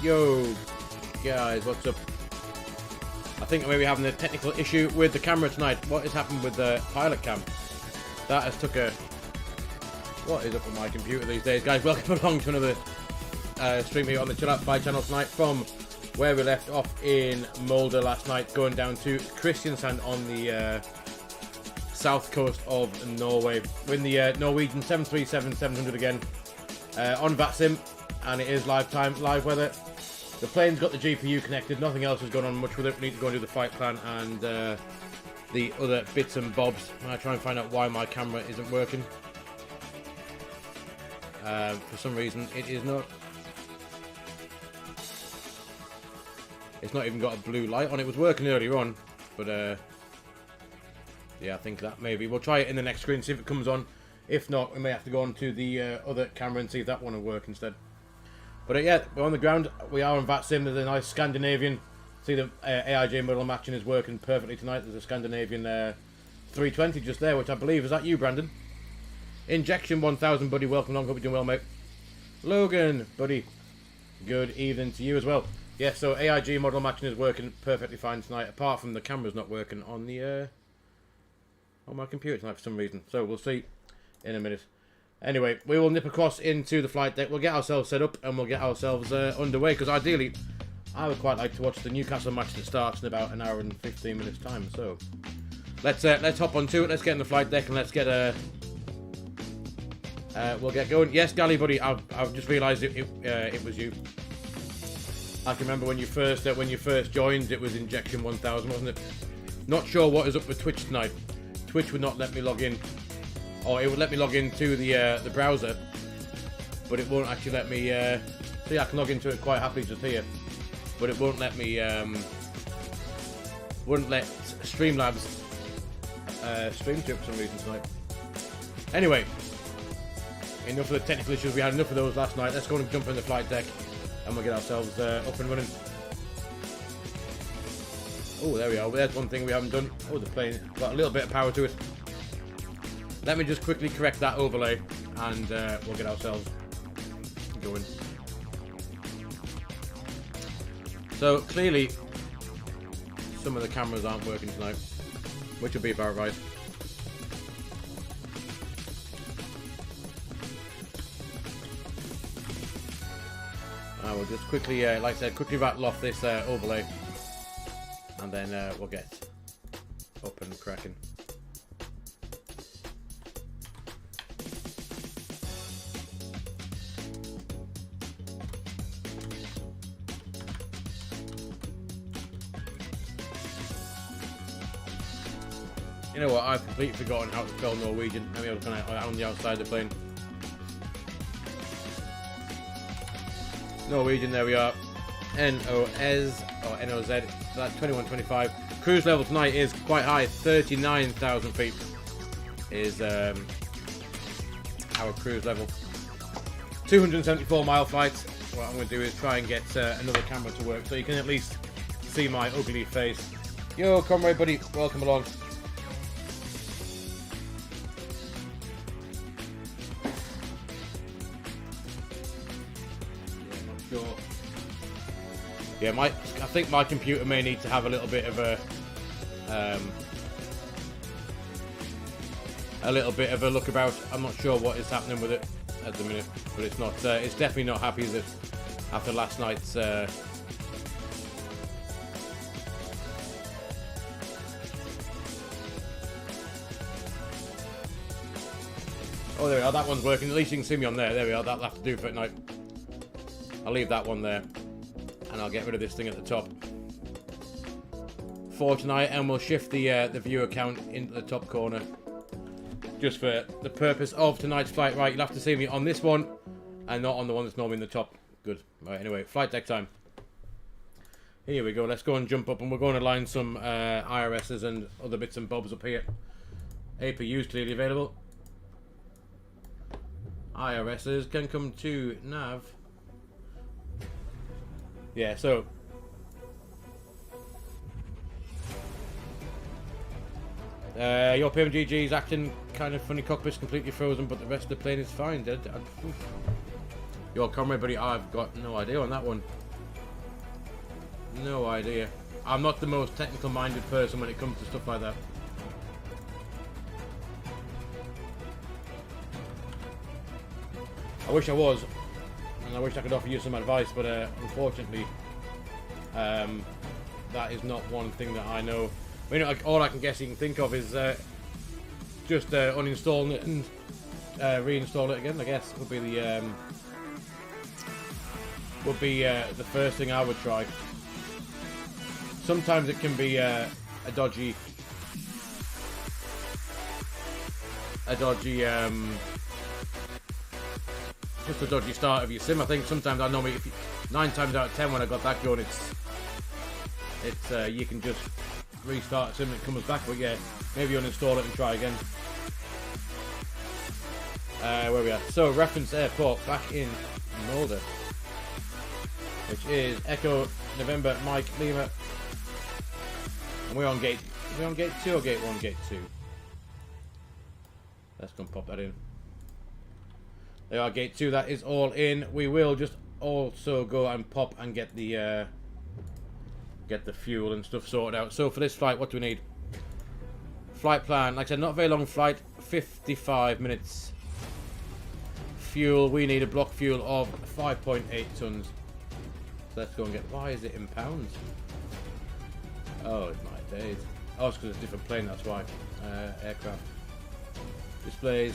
Yo, guys, what's up? I think I may be having a technical issue with the camera tonight. What has happened with the pilot cam? That has took a... What is up with my computer these days? Guys, welcome along to another stream here on the Chill Out Fly channel tonight from where we left off in Molde last night, going down to Kristiansand on the south coast of Norway. We're in the Norwegian 737-700 again on VATSIM, and it is live weather. The plane's got the GPU connected, nothing else is going on much with it. We need to go and do the flight plan and the other bits and bobs. I'm going to try and find out why my camera isn't working. For some reason it is not. It's not even got a blue light on. It was working earlier on, but yeah, I think that maybe we'll try it in the next screen, see if it comes on. If not, we may have to go on to the other camera and see if that one will work instead. But yeah, we're on the ground. We are on VATSIM. There's a nice Scandinavian. See, the AIJ model matching is working perfectly tonight. There's a Scandinavian 320 just there, which I believe is that you, Brandon. Injection 1000, buddy. Welcome along. Hope you're doing well, mate. Logan, buddy. Good evening to you as well. Yeah, so AIG model matching is working perfectly fine tonight, apart from the camera's not working on the on my computer tonight for some reason. So we'll see in a minute. Anyway, we will nip across into the flight deck. We'll get ourselves set up and we'll get ourselves underway, because ideally I would quite like to watch the Newcastle match that starts in about an hour and 15 minutes time. So let's hop onto it. Let's get in the flight deck and let's get we'll get going. Yes, Gally, buddy. I've just realised it was you. I can remember when you first joined, it was Injection 1000, wasn't it? Not sure what is up with Twitch tonight. Twitch would not let me log in, or it would let me log into the browser, but it won't actually let me. See, I can log into it quite happily just here, but it won't let me. Wouldn't let Streamlabs stream to it for some reason tonight. Anyway, enough of the technical issues. We had enough of those last night. Let's go and jump in the flight deck, and we'll get ourselves up and running. Oh, there we are. There's one thing we haven't done. Oh, the plane got a little bit of power to it. Let me just quickly correct that overlay, and we'll get ourselves going. So, clearly, some of the cameras aren't working tonight, which will be about right. I will just quickly, like I said, quickly rattle off this overlay, and then we'll get up and cracking. You know what? I've completely forgotten how to spell Norwegian. Let me have a look on the outside of the plane. Norwegian, there we are. N-O-S or N-O-Z. So that's 2125. Cruise level tonight is quite high. 39,000 feet is our cruise level. 274 mile flight. What I'm going to do is try and get another camera to work so you can at least see my ugly face. Yo, comrade buddy, welcome along. Yeah, I think my computer may need to have a little bit of a look about. I'm not sure what is happening with it at the minute, but it's not. It's definitely not happy with it after last night's. Oh, there we are. That one's working. At least you can see me on there. There we are. That'll have to do for tonight. I'll leave that one there. And I'll get rid of this thing at the top for tonight, and we'll shift the viewer count into the top corner just for the purpose of tonight's flight. Right, you'll have to see me on this one and not on the one that's normally in the top. Good. Right, anyway, flight deck time. Here we go. Let's go and jump up, and we're going to line some IRSs and other bits and bobs up here. APUs clearly available. IRSs can come to nav. Yeah, so your PMDG is acting kind of funny. Cockpit's completely frozen, but the rest of the plane is fine. Your comrade buddy, I've got no idea on that one. No idea. I'm not the most technical minded person when it comes to stuff like that. I wish I was, and I wish I could offer you some advice, but unfortunately, that is not one thing that I know. I mean, like, all I can guess you can think of is just uninstalling it and reinstall it again. I guess would be the first thing I would try. Sometimes it can be a dodgy just a dodgy start of your sim. I think sometimes I normally, 9 times out of 10 when I got that going, it's you can just restart a sim and it comes back. But yeah, maybe uninstall it and try again. Where we are? So reference airport back in Molde, which is Echo November Mike Lima, and we're on gate. Are we on gate 2 or gate 1? Gate 2. Let's go and pop that in. There are gate 2. That is all in. We will just also go and pop and get the fuel and stuff sorted out. So for this flight, what do we need? Flight plan. Like I said, not a very long flight. 55 minutes. Fuel. We need a block fuel of 5.8 tons. So let's go and get. Why is it in pounds? Oh, it's my days. Oh, it's because it's a different plane. That's why. Aircraft. Displays.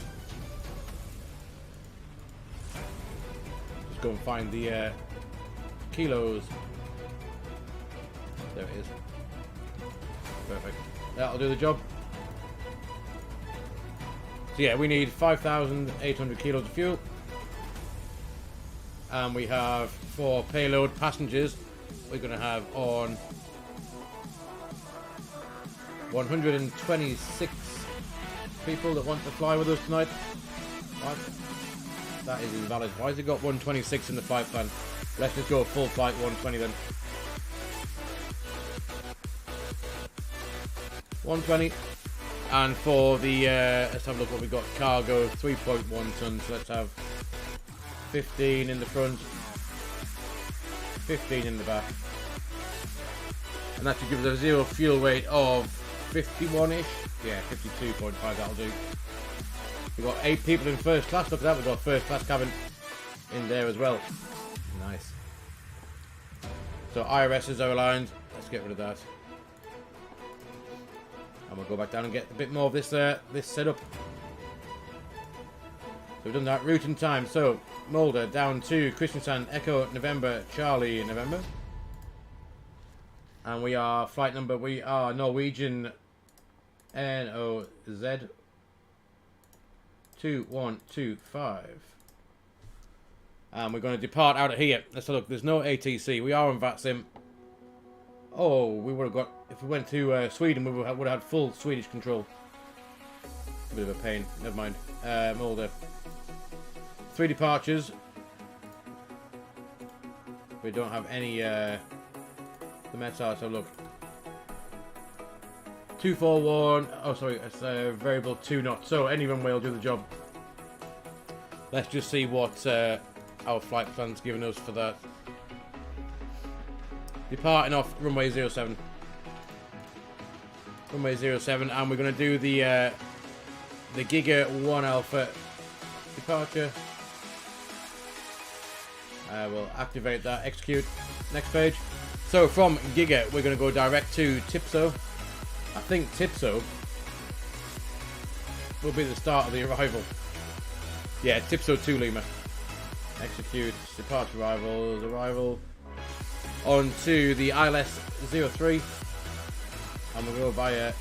Just go and find the kilos. There it is. Perfect. That'll do the job. So yeah, we need 5,800 kilos of fuel. And we have, for payload passengers, we're going to have on 126 people that want to fly with us tonight. What? That is invalid. Why has it got 126 in the flight plan? Let's just go full flight 120 then. 120. And for the, let's have a look what we got. Cargo, 3.1 tons. Let's have 15 in the front, 15 in the back. And that should give us a zero fuel weight of 51-ish. Yeah, 52.5, that'll do. We've got 8 people in first class. Look at that, we've got first class cabin in there as well. Nice. So IRSs are aligned. Let's get rid of that. And we'll go back down and get a bit more of this this setup. So we've done that. Route and time. So Molde down to Kristiansand, Echo November, Charlie November. And we are flight number, we are Norwegian NOZ 2125. And we're going to depart out of here. Let's have a look. There's no ATC. We are on VATSIM. Oh, we would have got, if we went to Sweden, we would have had full Swedish control. A bit of a pain. Never mind. Molde. 3 departures. We don't have any, the Mets are, so look. 241, oh sorry, it's variable 2 knots, so any runway will do the job. Let's just see what our flight plan's given us for that. Departing off runway 07. Runway 07, and we're going to do the Giga 1 Alpha departure. We'll activate that, execute. Next page. So from Giga, we're going to go direct to Tipso. I think Tipso will be the start of the arrival. Yeah, Tipso 2 Lima. Execute, departure arrivals, arrival. On to the ILS 03. And we'll go via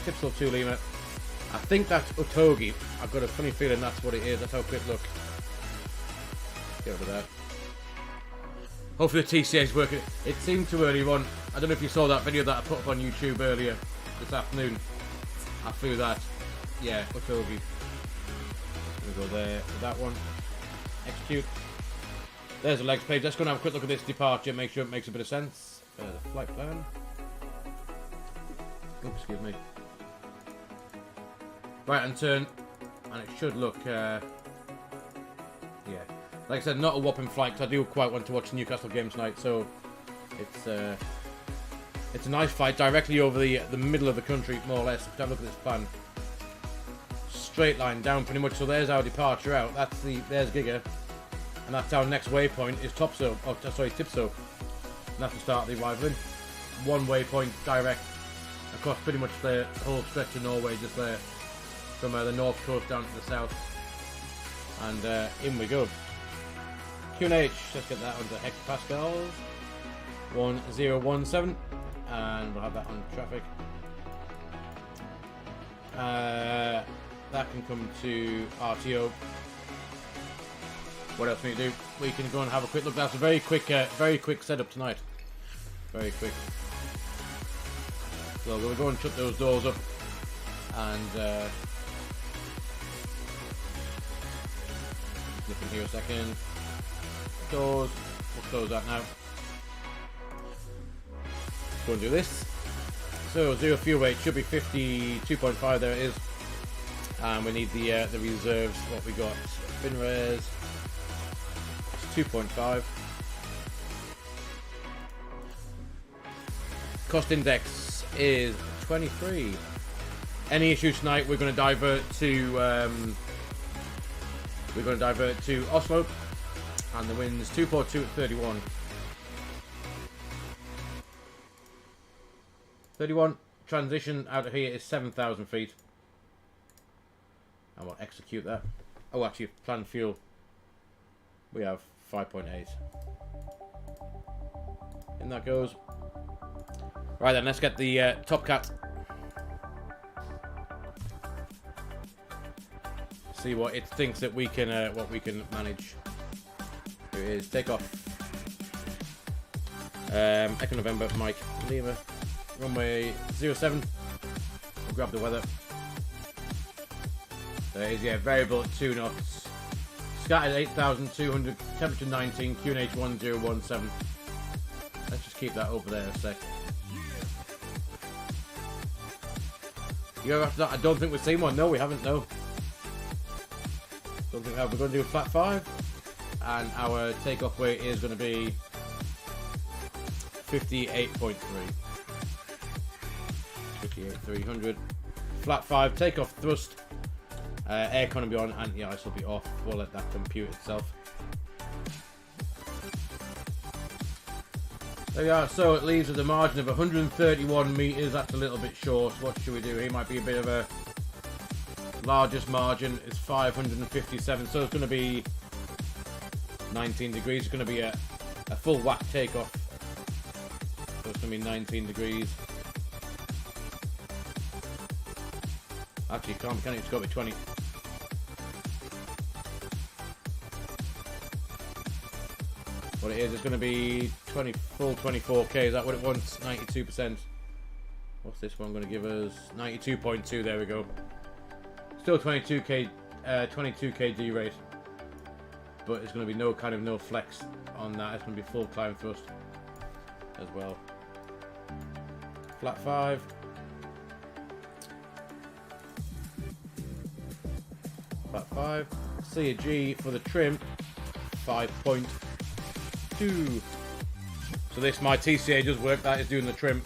Tipso 2 Lima. I think that's Otogi. I've got a funny feeling that's what it is. Let's have a quick look. Get rid of that. Hopefully the TCA is working. It seemed to earlier on. I don't know if you saw that video that I put up on YouTube earlier this afternoon. I flew that. Yeah, Otogi. We'll go there with that one. Execute. There's the legs page. Let's go and have a quick look at this departure. Make sure it makes a bit of sense. The flight plan. Oops, excuse me. Right hand turn. And it should look... yeah. Like I said, not a whopping flight, because I do quite want to watch the Newcastle game tonight, so It's a nice flight directly over the middle of the country, more or less. Have a look at this plan. Straight line down pretty much. So there's our departure out. There's Giga, and that's our next waypoint is Topso. Oh, sorry, Tipso. And that's the start of the arrival. One waypoint direct across pretty much the whole stretch of Norway, just there, from the north coast down to the south. And in we go. QNH, let's get that onto hectopascals. 1017, and we'll have that on traffic. That can come to RTO. What else can we do? We can go and have a quick look. That's a very quick setup tonight. Very quick. So we'll go and shut those doors up, and look in here a second. Doors. We'll close that now. Go and do this. So zero fuel weight should be 52.5. There it is. And we need the reserves. What we got? Fin res. It's 2.5. Cost index is 23. Any issues tonight? We're going to divert to Oslo, and the wind's 242 at 31. 31. Transition out of here is 7,000 feet. And we'll execute that. Oh, actually, planned fuel. We have 5.8. In that goes. Right then, let's get the Top Cat. See what it thinks that we can manage. Here it is. Take off. Echo November, Mike Lima. Runway 07. We'll grab the weather. There it is, yeah, variable at 2 knots. Scattered 8,200, temperature 19, QNH 1017. Let's just keep that over there a sec. You ever after that? I don't think we've seen one. No, we haven't, no. Don't think we have. We're going to do a flat 5. And our takeoff weight is going to be 58.3. 58,300. Flat 5, takeoff thrust. Aircon will be on, anti-ice will be off. We'll let that compute itself. There we are. So it leaves us a margin of 131 meters. That's a little bit short. What should we do here? Might be a bit of a largest margin is 557. So it's going to be 19 degrees. It's going to be a full whack takeoff. So it's going to be 19 degrees. Actually, car mechanics got to be 20. What it is, it's going to be full 24k. Is that what it wants? 92%. What's this one going to give us? 92.2. There we go. Still 22k D rate, but it's going to be no flex on that. It's going to be full climb thrust as well. Flat 5. Flat 5. C a G for the trim. 5.2. So this, my TCA does work. That is doing the trim.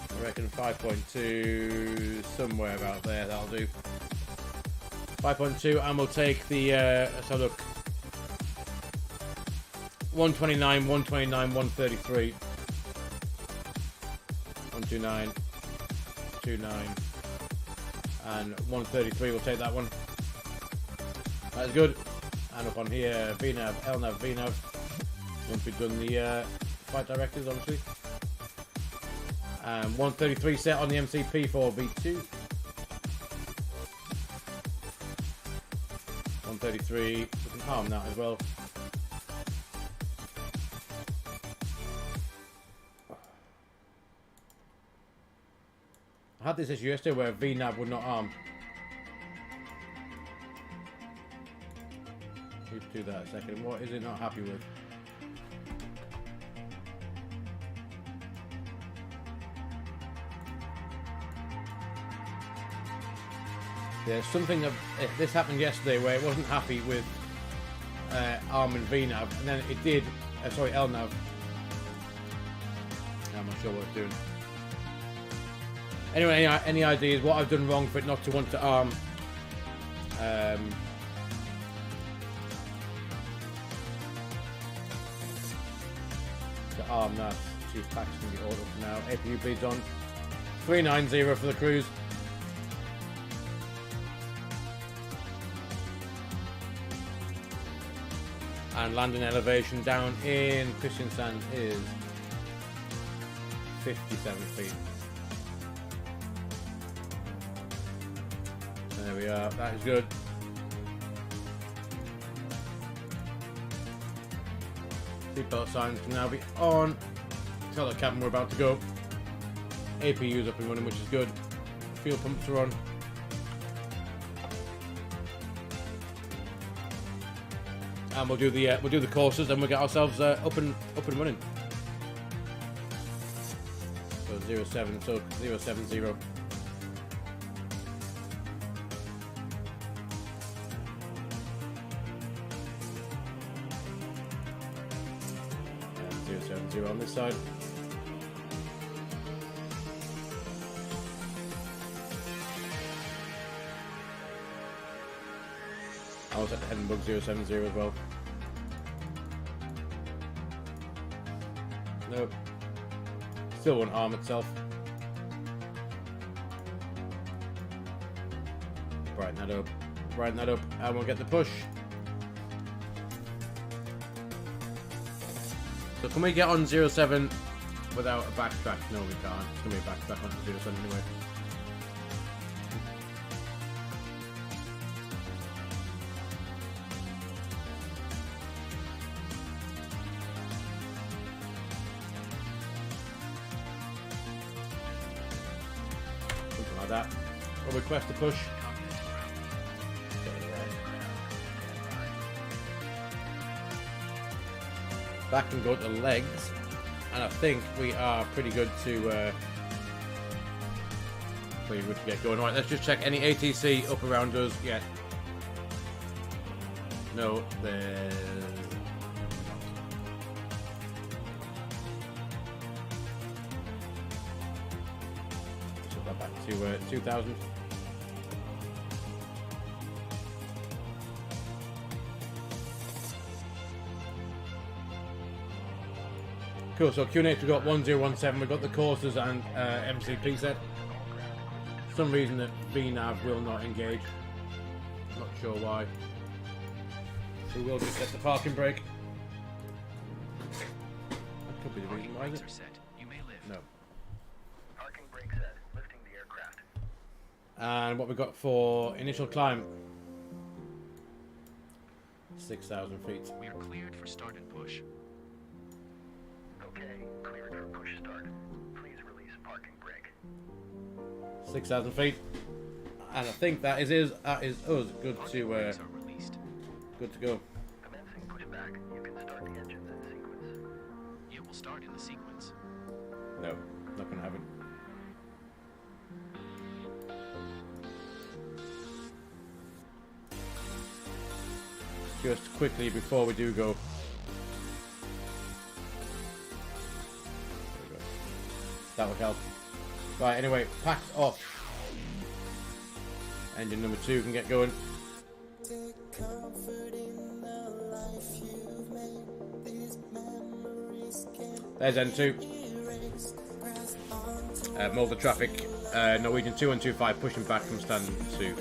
I reckon 5.2, somewhere about there. That'll do. 5.2, and we'll take the. Let's have a look. 129, 129, 133. 129, 29. And 133, we'll take that one. That's good. And up on here, VNAV, LNAV, VNAV. Once we've done the flight directives, obviously. 133 set on the MCP for V2. 133, we can harm that as well. I had this issue yesterday where VNAV would not arm. Let's do that a second. What is it not happy with? There's something of this happened yesterday where it wasn't happy with ARM and VNav, and then it did. Sorry, LNav. I'm not sure what it's doing. Anyway, any ideas what I've done wrong for it not to want to ARM? To ARM that. See if packs can be ordered now. APU bleeds on. 390 for the cruise. And landing elevation down in Kristiansand is 57 feet. There we are, that is good. Seatbelt signs can now be on. Tell the cabin we're about to go. APU's up and running, which is good. Fuel pumps are on. And we'll do the courses, and we'll get ourselves up and running. So 07, so 070. And 070 on this side. I was at the Edinburgh 070 as well. Nope. Still won't arm itself. Brighten that up. Brighten that up. And we'll get the push. So can we get on 07 without a backtrack? No, we can't. It's going to be a backtrack on 07 anyway. That. We'll request a push. Back and go to legs, and I think we are pretty good to get going. Right, let's just check any ATC up around us. Yeah. No, there's. Back to 2000. Cool, so QNH we've got 1017, we've got the courses and MCP set. For some reason that VNav will not engage. Not sure why. So we'll just set the parking brake. That could be the reason why, is it? No. And what we got for initial climb? 6,000 feet. We are cleared for start and push. Okay, cleared for push start. Please release parking brake. 6,000 feet. And I think that is us. Good to good to go. Commencing pushback. You can start the engines in sequence. You will start in the sequence. No, not gonna have it. Just quickly before we do go. That would help. Right, anyway, packed off. Engine number 2 can get going. There's N2. Molde traffic. Norwegian 2125 pushing back from stand 2.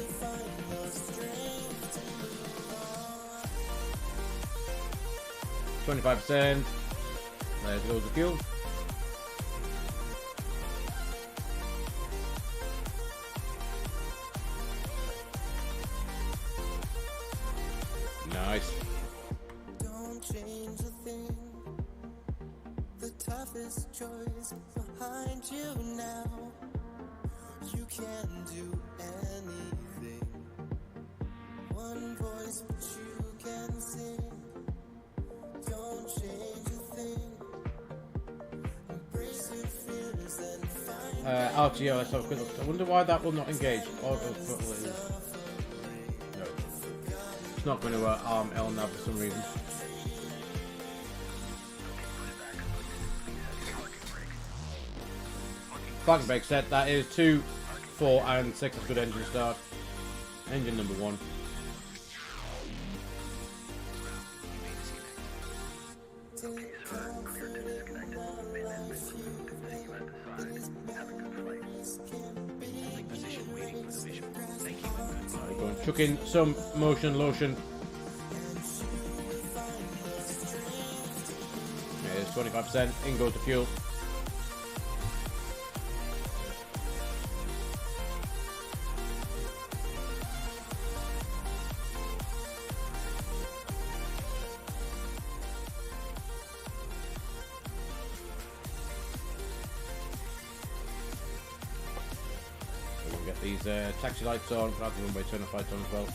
%. There goes the fuel. Nice. Don't change a thing. The toughest choice behind you now. You can do anything. One voice, but you can sing. Don't change a thing. Embrace your fears and find RTO, let's have a quick look. I wonder why that will not engage. Auto throttle is. It's not going to arm L now for some reason. Parking brake set. That is 2, 4, and 6. That's good engine start. Engine number 1. Chuck in some motion lotion. There's 25%. In goes the fuel. Get these taxi lights on, we'll have the runway turn off lights on as well.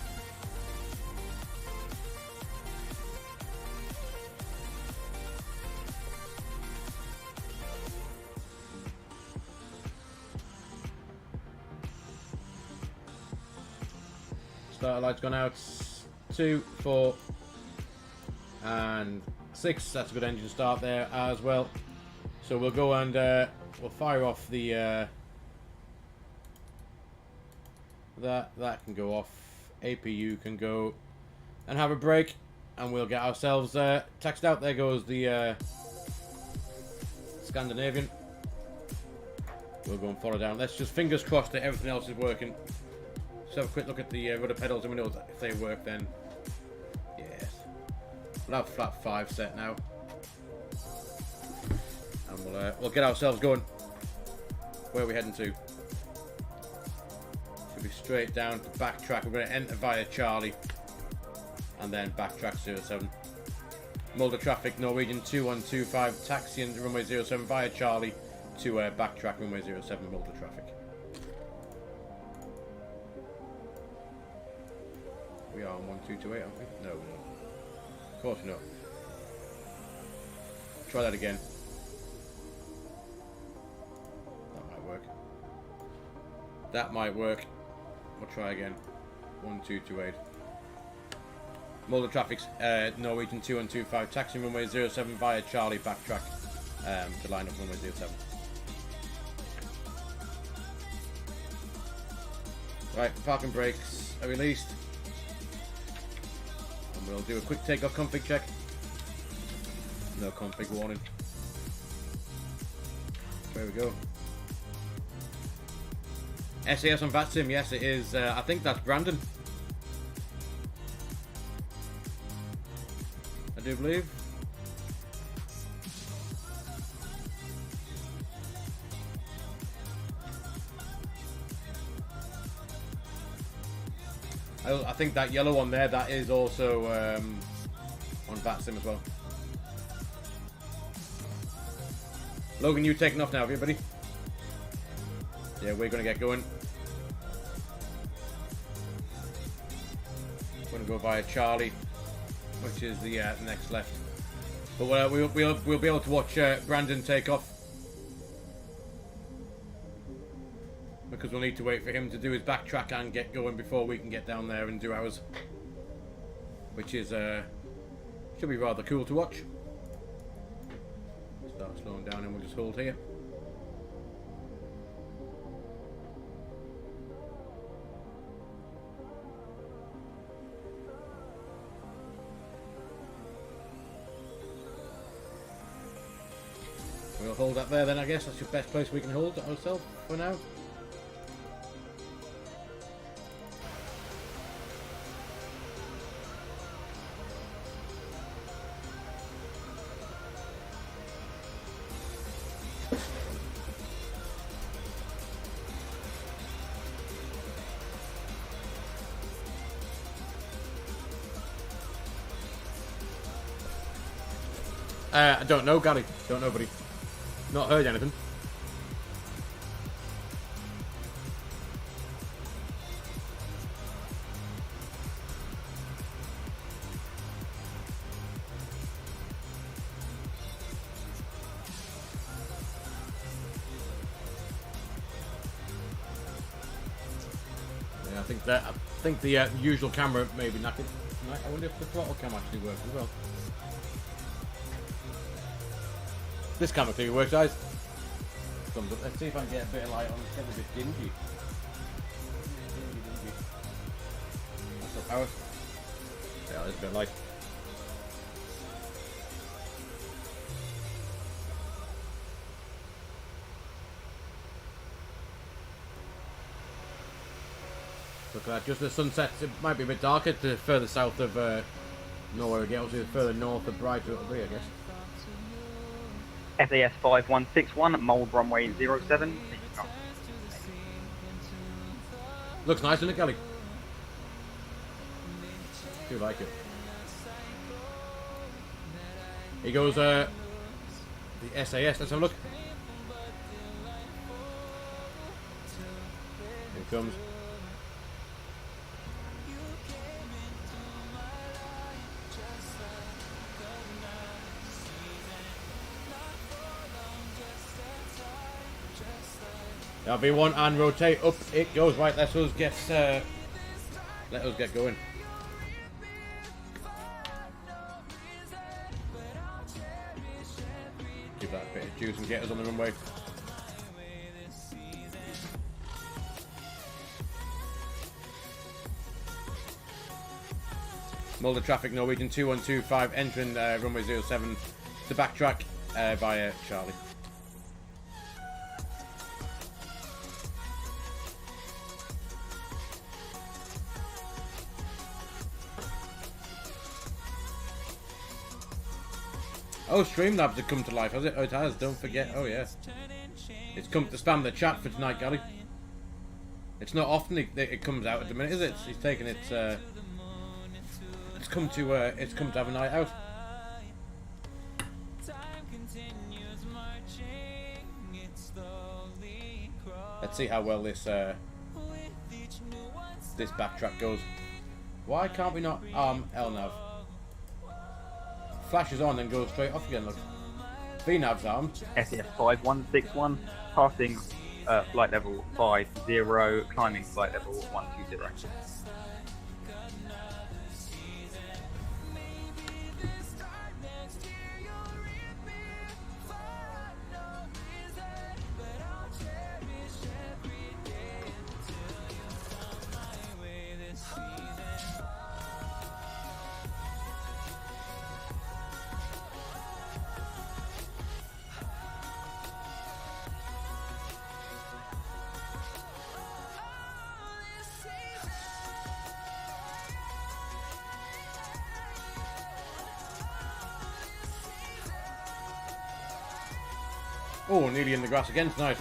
Starter light's gone out. 2, 4, and 6. That's a good engine start there as well. So we'll go and we'll fire off the that can go off. APU can go and have a break, and we'll get ourselves taxed out. There goes the Scandinavian. We'll go and follow down. Let's just fingers crossed that everything else is working. Just have a quick look at the rudder pedals, and we know if they work then. Yes. We'll have flat 5 set now, and we'll get ourselves going. Where are we heading to? Straight down to backtrack. We're going to enter via Charlie and then backtrack 07. Molde traffic, Norwegian 2125, taxiing runway 07 via Charlie to backtrack runway 07, Molde traffic. We are on 1228, aren't we? No, we're not. Of course we're not. Try that again. That might work. That might work. We'll try again. 1228. Molde traffic's Norwegian 2125, taxi runway 07 via Charlie, backtrack to line up runway 07. Right, parking brakes are released. And we'll do a quick takeoff config check. No config warning. There we go. SAS on VATSIM, yes it is. I think that's Brandon. I do believe. I think that yellow one there, that is also on VATSIM as well. Logan, you taking off now, have you, buddy? Yeah, we're going to get going. We're going to go via Charlie, which is the next left. But we'll be able to watch Brandon take off, because we'll need to wait for him to do his backtrack and get going before we can get down there and do ours, which is should be rather cool to watch. Start slowing down and we'll just hold here. We'll hold that there then, I guess. That's the best place we can hold ourselves for now. I don't know, Gary. Don't know, buddy. Not heard anything. Yeah, I think the usual camera may be knackered. tonight. I wonder if the throttle cam actually works as well. This camera clearly works, guys. Thumbs up. Let's see if I can get a bit of light on. It's getting a bit dingy. That's the power. Yeah, there's a bit of light. Look at that, just the sunset. It might be a bit darker the further south of Norway we get, obviously the further north the brighter it'll be, I guess. SAS 5161, Molde runway 07. Looks nice, doesn't it, Kelly? Do like it. Here goes the SAS, let's have a look. Here it comes. V1 and rotate up it goes. Right, let us get going. Give that a bit of juice and get us on the runway. Molde traffic, Norwegian 2125 entering runway 07 to backtrack via Charlie. Oh, Streamlabs have come to life, has it? Oh, it has, don't forget. Oh, yeah. It's come to spam the chat for tonight, Gary. It's not often it comes out at the minute, is it? He's taken it, it's come to have a night out. Let's see how well this backtrack goes. Why can't we not arm LNAV? Flashes on and goes straight off again, look. VNAV's armed. SAS 5161, passing flight level 50, climbing flight level 120. Oh, nearly in the grass again tonight.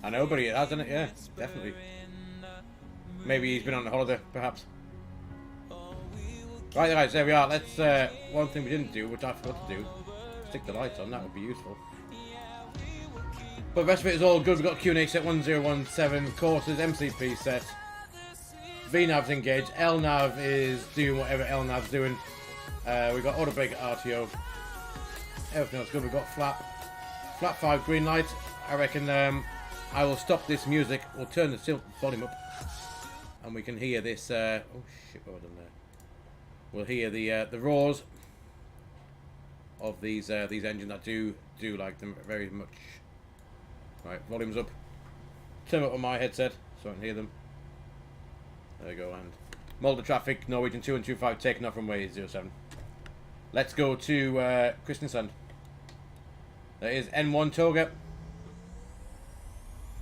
I know, but it hasn't it? Yeah, definitely. Maybe he's been on a holiday, perhaps. Right, guys, there we are. Let's. One thing we didn't do, which I forgot to do, stick the lights on. That would be useful. But the rest of it is all good. We've got Q&A set 1017, courses, MCP set. VNAV's engaged. LNAV is doing whatever LNAV's doing. We've got auto brake at RTO. Everything else good. We've got flap 5 green light. I reckon I will stop this music. We'll turn the volume up, and we can hear this. Oh shit! What have I done there? We'll hear the roars of these engines that do like them very much. Right, volume's up. Turn up on my headset so I can hear them. There we go, and Molde traffic, Norwegian 2125 taking off runway 07. Let's go to Kristiansand. There is N1 Toga.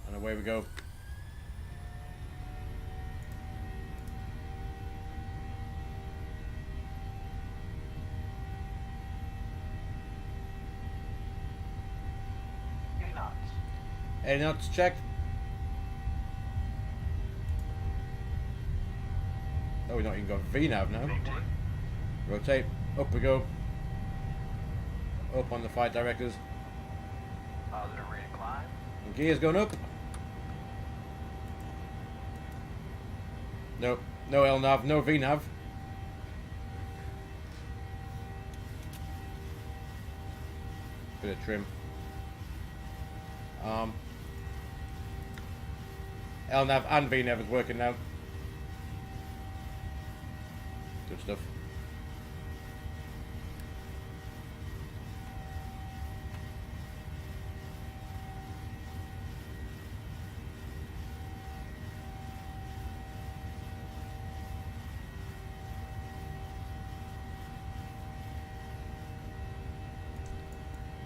And away we go. Any knots checked? Oh, we're not even got VNAV now. Rotate. Up we go. Up on the flight directors. Positive rate of climb. And gears going up. Nope. No LNAV, no VNAV. Bit of trim. LNAV and VNAV is working now. Good stuff.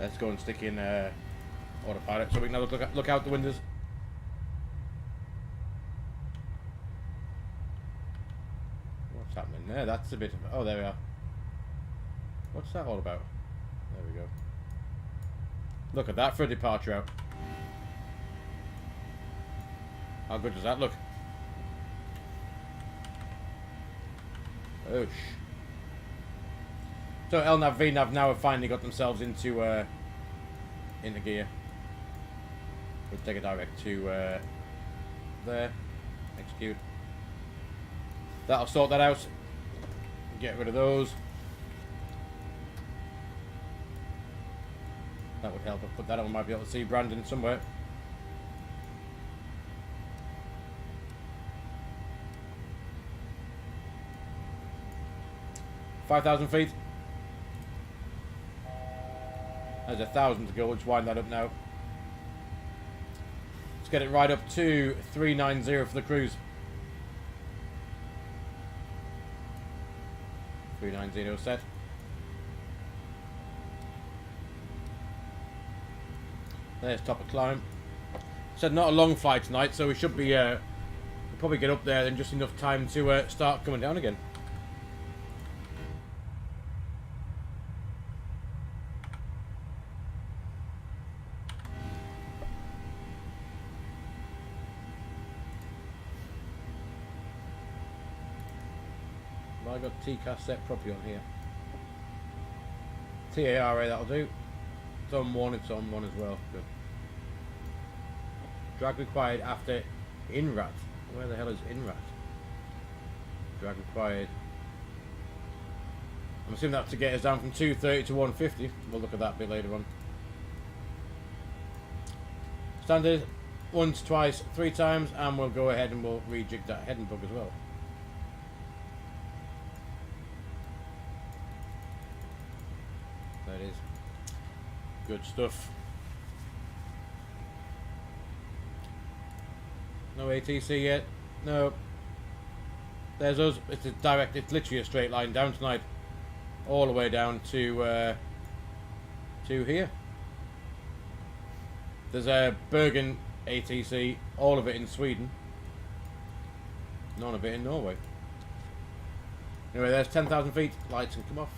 Let's go and stick in autopilot so we can have a look out the windows. What's happening there? That's a bit of... Oh, there we are. What's that all about? There we go. Look at that for a departure out. How good does that look? Oh, So LNAV, VNAV now have finally got themselves into gear. We'll take a direct to there. Execute. That'll sort that out. Get rid of those. That would help. I'll put that on. We might be able to see Brandon somewhere. $5,000 feet. There's 1,000 to go. Let's wind that up now. Let's get it right up to 390 for the cruise. 390 set. There's top of climb. Said not a long flight tonight, so we should be we'll probably get up there in just enough time to start coming down again. I got TCAS set properly on here. TARA, that'll do. It's on one as well. Good. Drag required after INRAT. Where the hell is INRAT? Drag required. I'm assuming that's to get us down from 230 to 150. We'll look at that a bit later on. Standard, once, twice, 3 times, and we'll go ahead and we'll rejig that head and bug as well. That is good stuff. No ATC yet. No. There's us. It's a direct. It's literally a straight line down tonight, all the way down to here. There's a Bergen ATC. All of it in Sweden. None of it in Norway. Anyway, there's 10,000 feet. Lights can come off.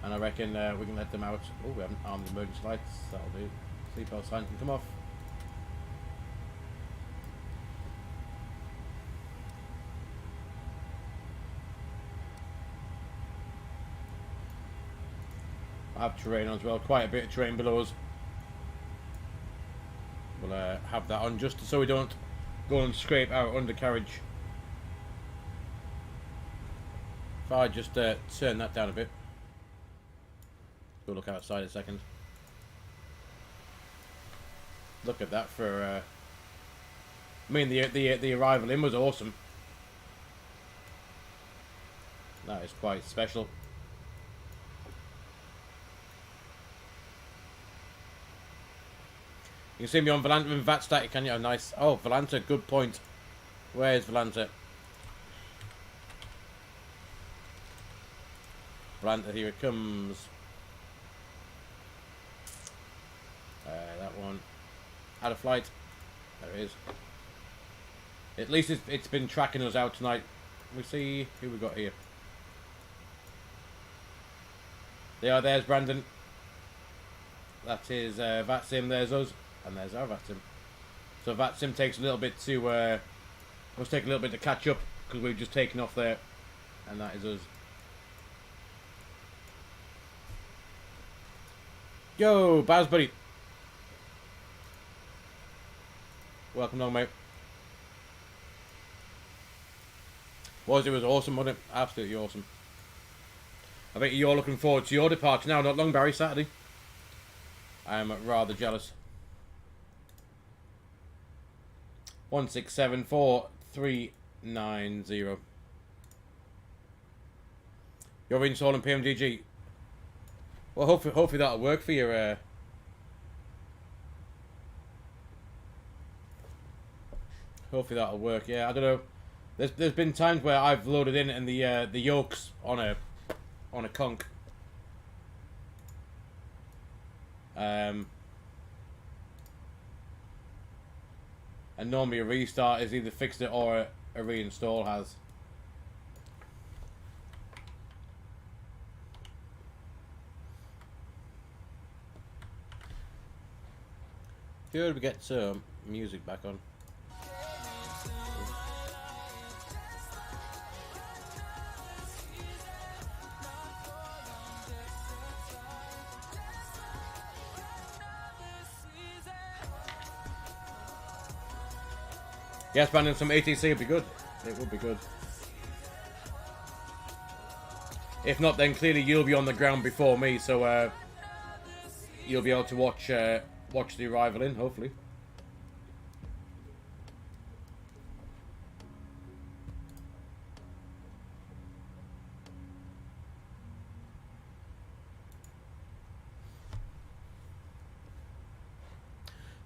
And I reckon we can let them out. Oh, we haven't armed the emergency lights. That'll do. Seatbelt sign can come off. I have terrain on as well. Quite a bit of terrain below us. We'll have that on just so we don't go and scrape our undercarriage. If I just turn that down a bit. Go look outside a second. Look at that for. I mean, the arrival in was awesome. That is quite special. You can see me on Volanta and VATStat, can you? Oh, nice. Oh, Volanta, good point. Where is Volanta? Volanta, here it comes. That one. Out of flight. There it is. At least it's been tracking us out tonight. We see who we got here. There's Brandon. That is VATSIM. There's us. And there's our VATSIM. So VATSIM takes a little bit to... must take a little bit to catch up. Because we've just taken off there. And that is us. Yo, Baz buddy. Welcome along, mate. It was awesome, wasn't it? Absolutely awesome. I bet you're looking forward to your departure now. Not long, Barry. Saturday. I am rather jealous. 1674390. You're installing PMDG. Well, hopefully that'll work for your. Hopefully that'll work. Yeah, I don't know. There's been times where I've loaded in and the yokes on a conch. And normally a restart is either fixed it or a reinstall has. Should we get some music back on? Yes, Brandon, some ATC would be good. It would be good. If not, then clearly you'll be on the ground before me, so you'll be able to watch the arrival in, hopefully.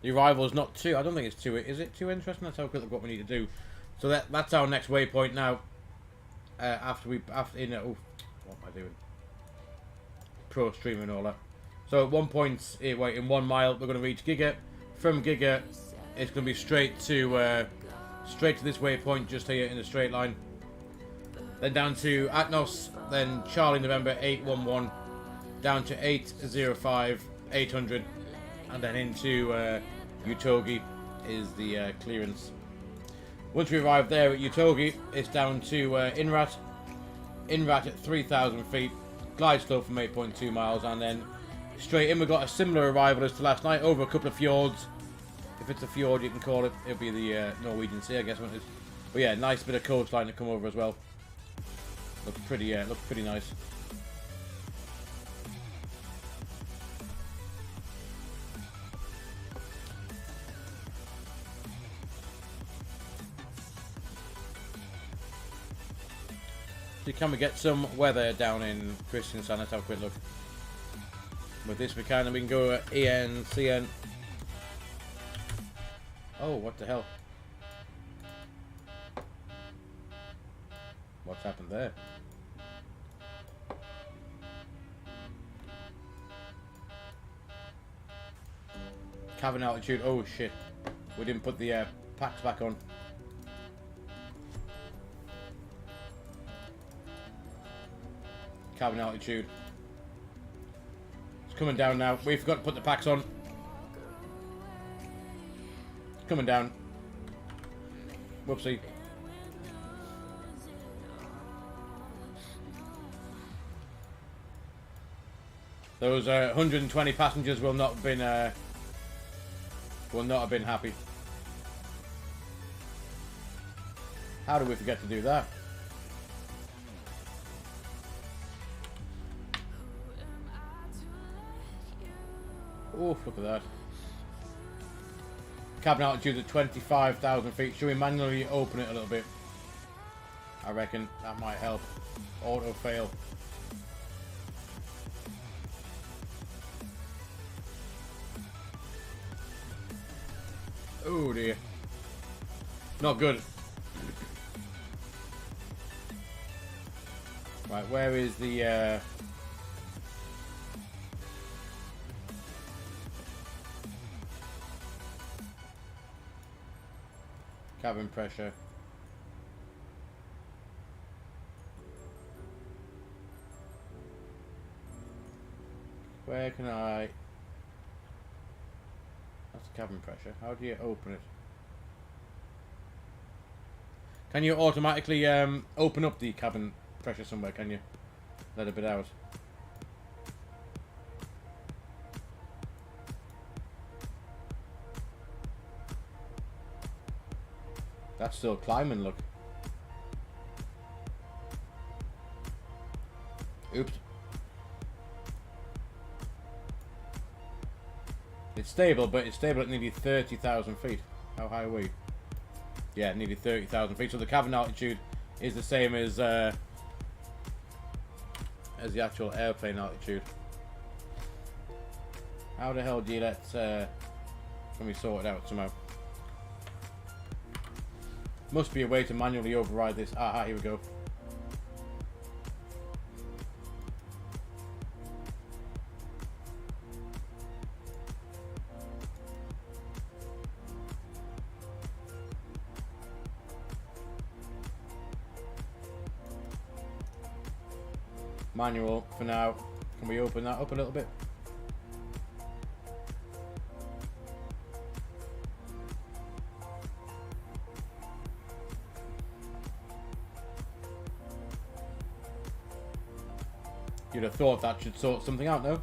The arrival is not too. I don't think it's too. Is it too interesting? Let's have a quick look at what we need to do. So that's our next waypoint now. After what am I doing? Pro stream and all that. So at one point, in 1 mile, we're going to reach Giga. From Giga, it's going to be straight to this waypoint just here in a straight line. Then down to Atnos. Then Charlie November 811. Down to 805 800. And then into Utogi is the clearance. Once we arrive there at Utogi, it's down to Inrat. Inrat at 3,000 feet. Glide slope from 8.2 miles. And then straight in, we've got a similar arrival as to last night over a couple of fjords. If it's a fjord, you can call it. It'll be the Norwegian Sea, I guess. What it is. But yeah, nice bit of coastline to come over as well. Looks pretty nice. Can we get some weather down in Kristiansand? Let's have a quick look. With this we can, and we can go EN, CN. Oh, what the hell? What's happened there? Cabin altitude. Oh shit. We didn't put the packs back on. Cabin altitude. It's coming down now. We forgot to put the packs on. It's coming down. Whoopsie. Those 120 passengers will not have been happy. How did we forget to do that? Oh, look at that. Cabin altitude at 25,000 feet. Should we manually open it a little bit? I reckon that might help. Auto fail. Oh dear. Not good. Right, where is the cabin pressure? Where can I... That's cabin pressure. How do you open it? Can you automatically open up the cabin pressure somewhere? Can you let a bit out? That's still climbing, look. Oops. It's stable, but it's stable at nearly 30,000 feet. How high are we? Yeah, nearly 30,000 feet. So the cabin altitude is the same as the actual airplane altitude. How the hell do you let... can we sort it out somehow? Must be a way to manually override this. Ah, here we go. Manual for now. Can we open that up a little bit? You'd have thought that should sort something out, no?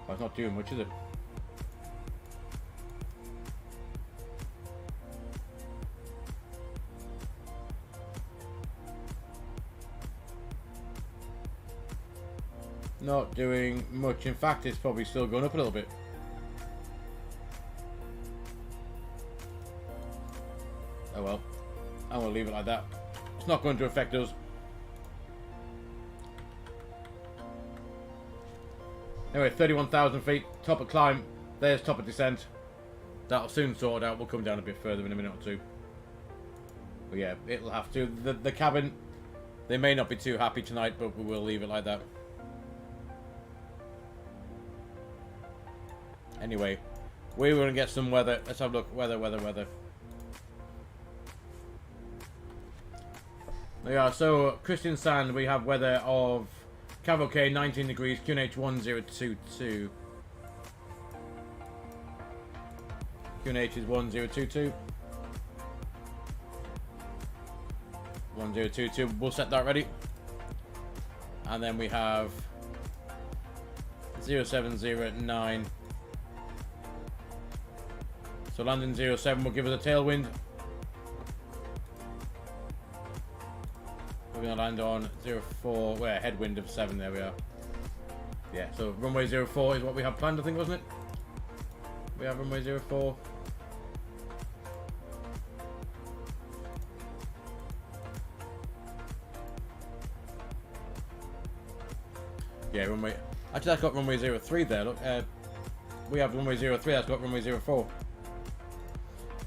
Well, it's not doing much, is it? Not doing much. In fact, it's probably still going up a little bit. Oh well. I'm going to leave it like that. It's not going to affect us. Anyway, 31,000 feet. Top of climb. There's top of descent. That'll soon sort it out. We'll come down a bit further in a minute or two. But yeah, it'll have to. The cabin, they may not be too happy tonight, but we will leave it like that. Anyway, we're going to get some weather. Let's have a look. Weather. There we are. So, Kristiansand, we have weather of Cavalcade 19 degrees, QNH 1022. QNH is 1022. 1022. We'll set that ready. And then we have 0709. So landing 07 will give us a tailwind. We're going to land on 04, where headwind of 7, there we are. Yeah, so runway 04 is what we have planned, I think, wasn't it? We have runway 04. Yeah, runway... Actually, that's got runway 03 there, look. We have runway 03, that's got runway 04.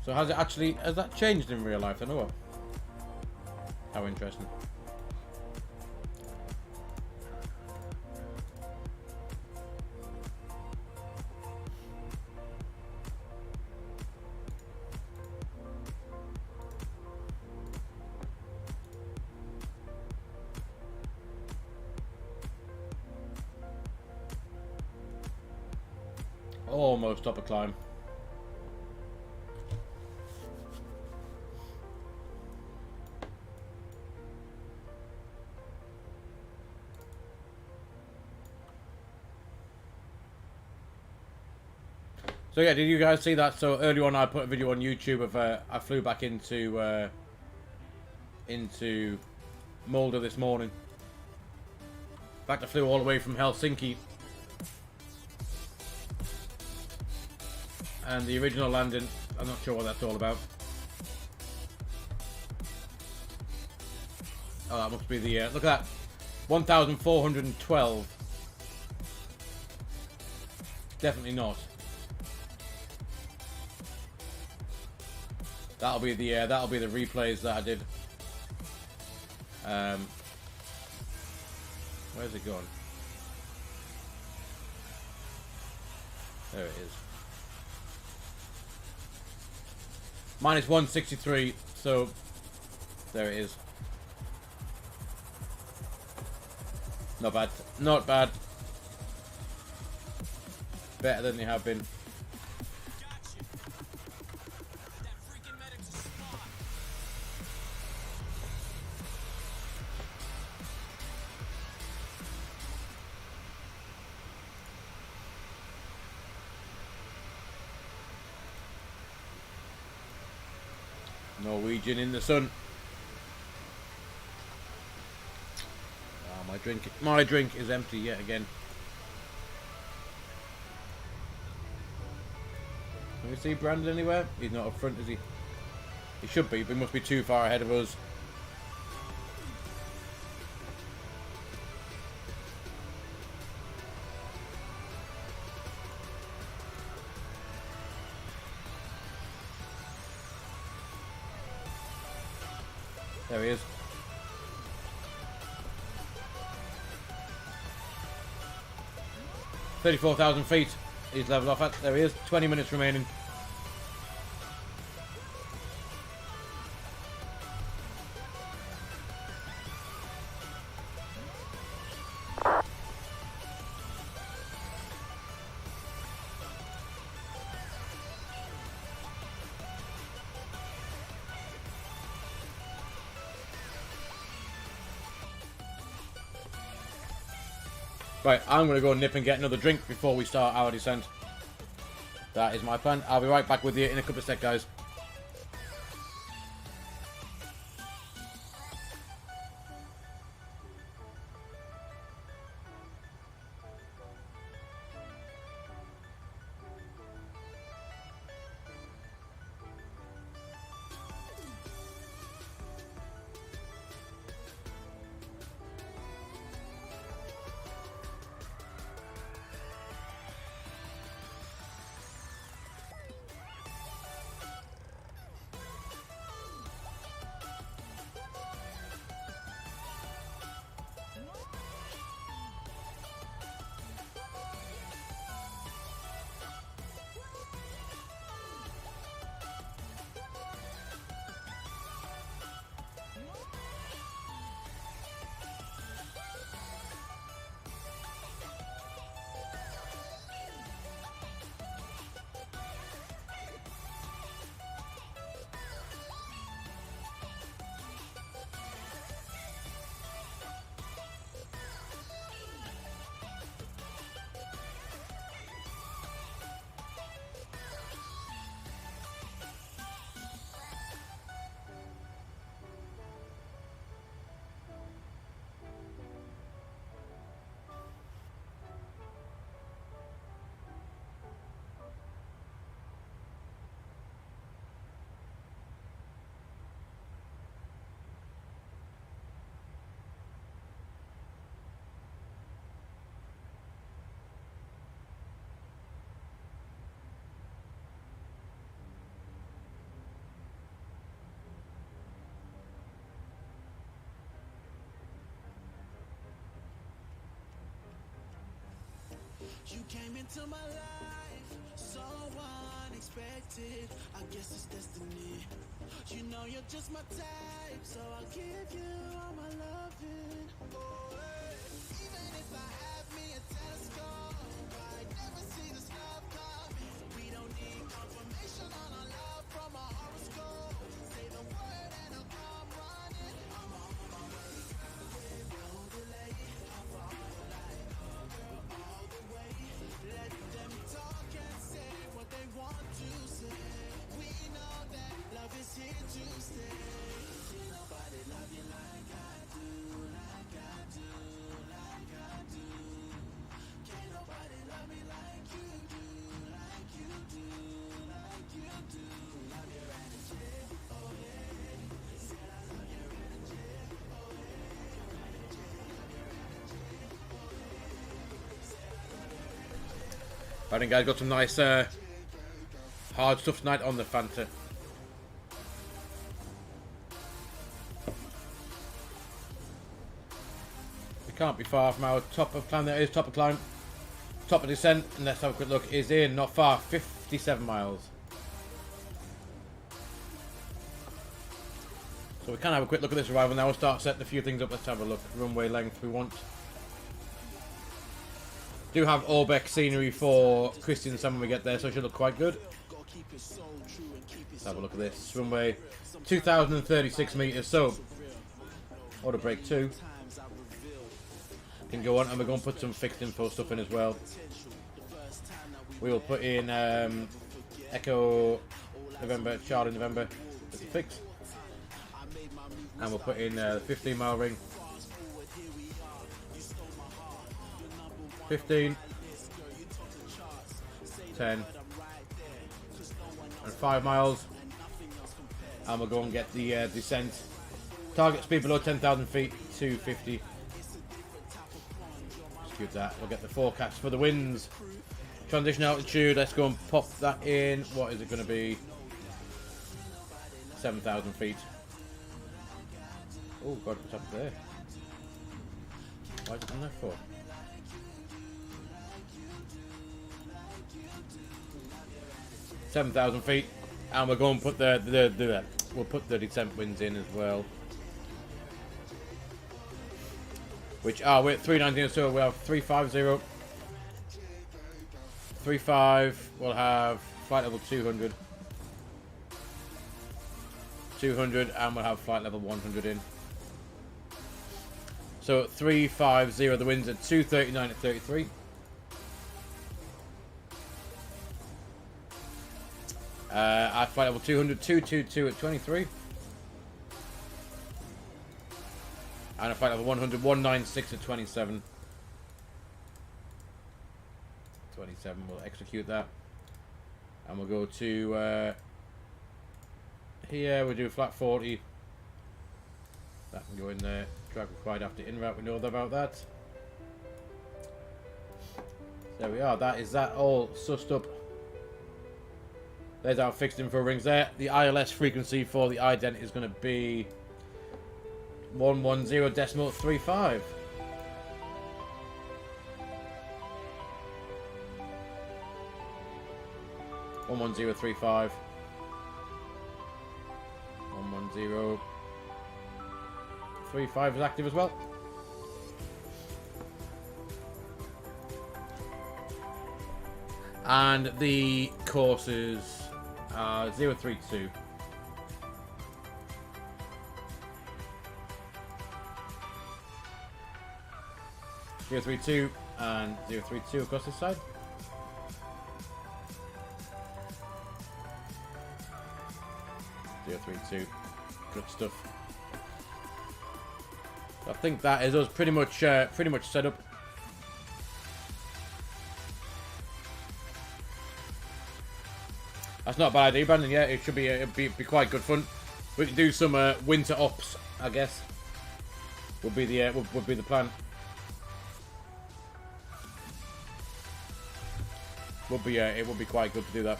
So has that changed in real life? I know what. How interesting. Almost up a climb. So yeah, did you guys see that? So earlier on I put a video on YouTube of I flew back into Molde this morning. In fact, I flew all the way from Helsinki. And the original landing, I'm not sure what that's all about. Oh, that must be the, look at that. 1,412. Definitely not. That'll be the replays that I did. Where's it gone? There it is. Minus 163, so there it is. Not bad. Not bad. Better than they have been. Norwegian in the sun. Ah, my drink is empty yet again. Can we see Brandon anywhere? He's not up front, is he? He should be, but he must be too far ahead of us. There he is. 34,000 feet. He's leveled off at. There he is. 20 minutes remaining. Right, I'm going to go nip and get another drink before we start our descent. That is my plan. I'll be right back with you in a couple of seconds, guys. You came into my life, so unexpected. I guess it's destiny. You know you're just my type, so I'll give you all my loving. Oh, hey. Even if I have me a telescope, I'd never see this love coming. We don't need confirmation on our love from a horoscope. Say the word and I'll come running. I'm on my way. No delay. I'll follow like a girl all the way. Let them talk and say what they want to say. We know that love is here to stay. Can't nobody love you like I do, like I do, like I do. Can't nobody love me like you do, like you do, like you do. Love your energy, oh yeah. Said I love your energy, oh yeah. Energy, love your energy, oh yeah. Said I love your energy. Right then, guys, got some nice hard stuff tonight on the Fanta. We can't be far from our top of climb. There is top of climb, top of descent, and let's have a quick look. Is in not far, 57 miles. So we can have a quick look at this arrival now. We'll start setting a few things up. Let's have a look. Runway length we want. Do have ORBX scenery for Kristiansand when we get there, so it should look quite good. Let's have a look at this. Runway 2,036 meters, so order break 2. Can go on, and we're going to put some fixed info stuff in as well. We will put in Echo November, Charlie November, with the fix. and we'll put in the 15-mile ring. 15, 10, and 5 miles, and we'll go and get the descent. Target speed below 10,000 feet, 250. Execute that. We'll get the forecast for the winds. Transition altitude, let's go and pop that in. What is it going to be? 7,000 feet. Oh god, what's up there? Why is it on there for? $7,000 feet, and we're going to put we'll put the descent winds in as well. Which are, we're at 319, so we'll have 350. 35, we'll have flight level 200. 200, and we'll have flight level 100 in. So 350, the winds at 239 at 33. At flight level 200, 222 at 23. And a flight level 100, 196 at 27. 27, we'll execute that. And we'll go to here, we'll do flat 40. That can go in there. Drag required after in route, we know about that. There we are, that is that all sussed up. There's our fixed info rings there. The ILS frequency for the ident is going to be 110.35. 110.35. 110.35 is active as well. And the courses are 032. 032 and 032 across this side. Good stuff. I think that is us pretty much set up. That's not a bad idea, Brandon. Yeah, it should be. It'd be quite good fun. We could do some winter ops, I guess. Would be the plan. It would be quite good to do that.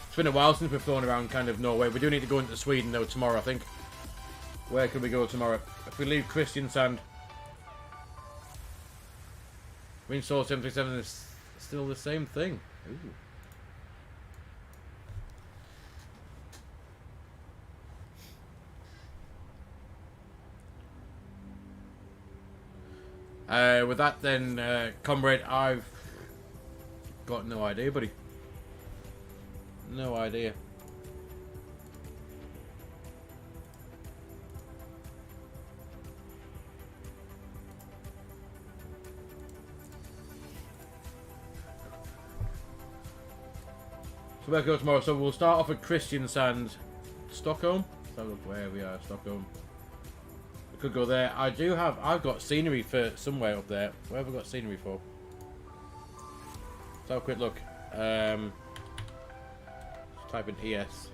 It's been a while since we've flown around kind of Norway. We do need to go into Sweden though tomorrow, I think. Where can we go tomorrow? If we leave Kristiansand, wind source 737 is still the same thing. Ooh. With that then, comrade, I've got no idea, buddy. No idea. So where go tomorrow? So we'll start off at Kristiansand, Stockholm. So look where we are, Stockholm. We could go there. I've got scenery for somewhere up there. Where have I got scenery for? Let's have a quick look. Type in ES.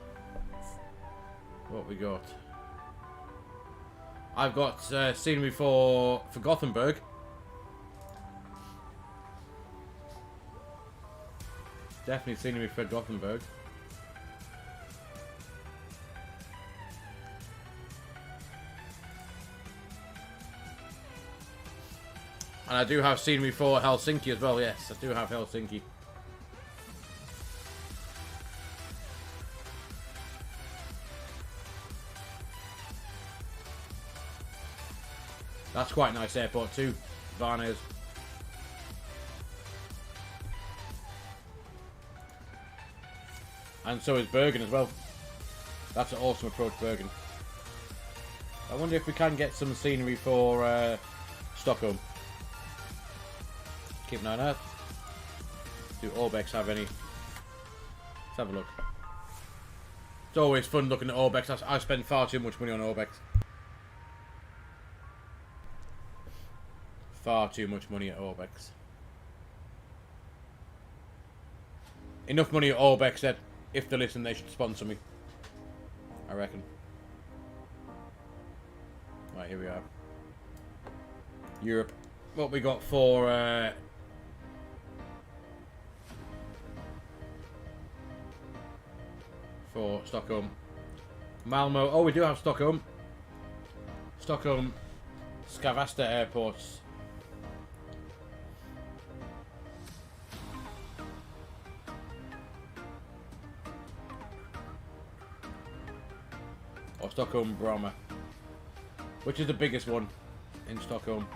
What we got? I've got scenery for Gothenburg. Definitely scenery for Gothenburg. And I do have scenery for Helsinki as well. Yes, I do have Helsinki. That's quite a nice airport too, Varnes. And so is Bergen as well. That's an awesome approach, Bergen. I wonder if we can get some scenery for Stockholm. Keep an eye on that. Do ORBX have any? Let's have a look. It's always fun looking at ORBX. I spend far too much money on ORBX. Far too much money at ORBX. Enough money at ORBX that if they listen, they should sponsor me. I reckon. Right, here we are. Europe. What we got for Stockholm? Malmo. Oh, we do have Stockholm. Stockholm, Skavasta airports. Or Stockholm Bromma. Which is the biggest one in Stockholm?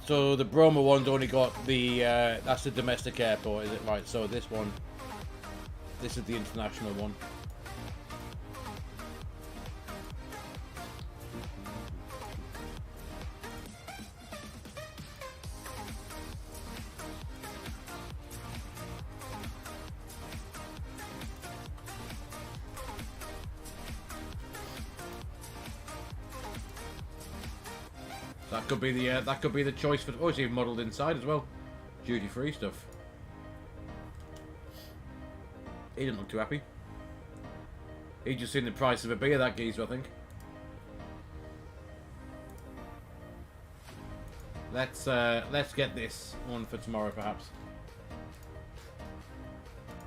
So the Bromma one's only got the that's the domestic airport, is it right? So this is the international one. That could be the choice for. Oh, it's even modelled inside as well. Duty free stuff. He didn't look too happy. He just seen the price of a beer, that geezer, I think. Let's get this one for tomorrow, perhaps.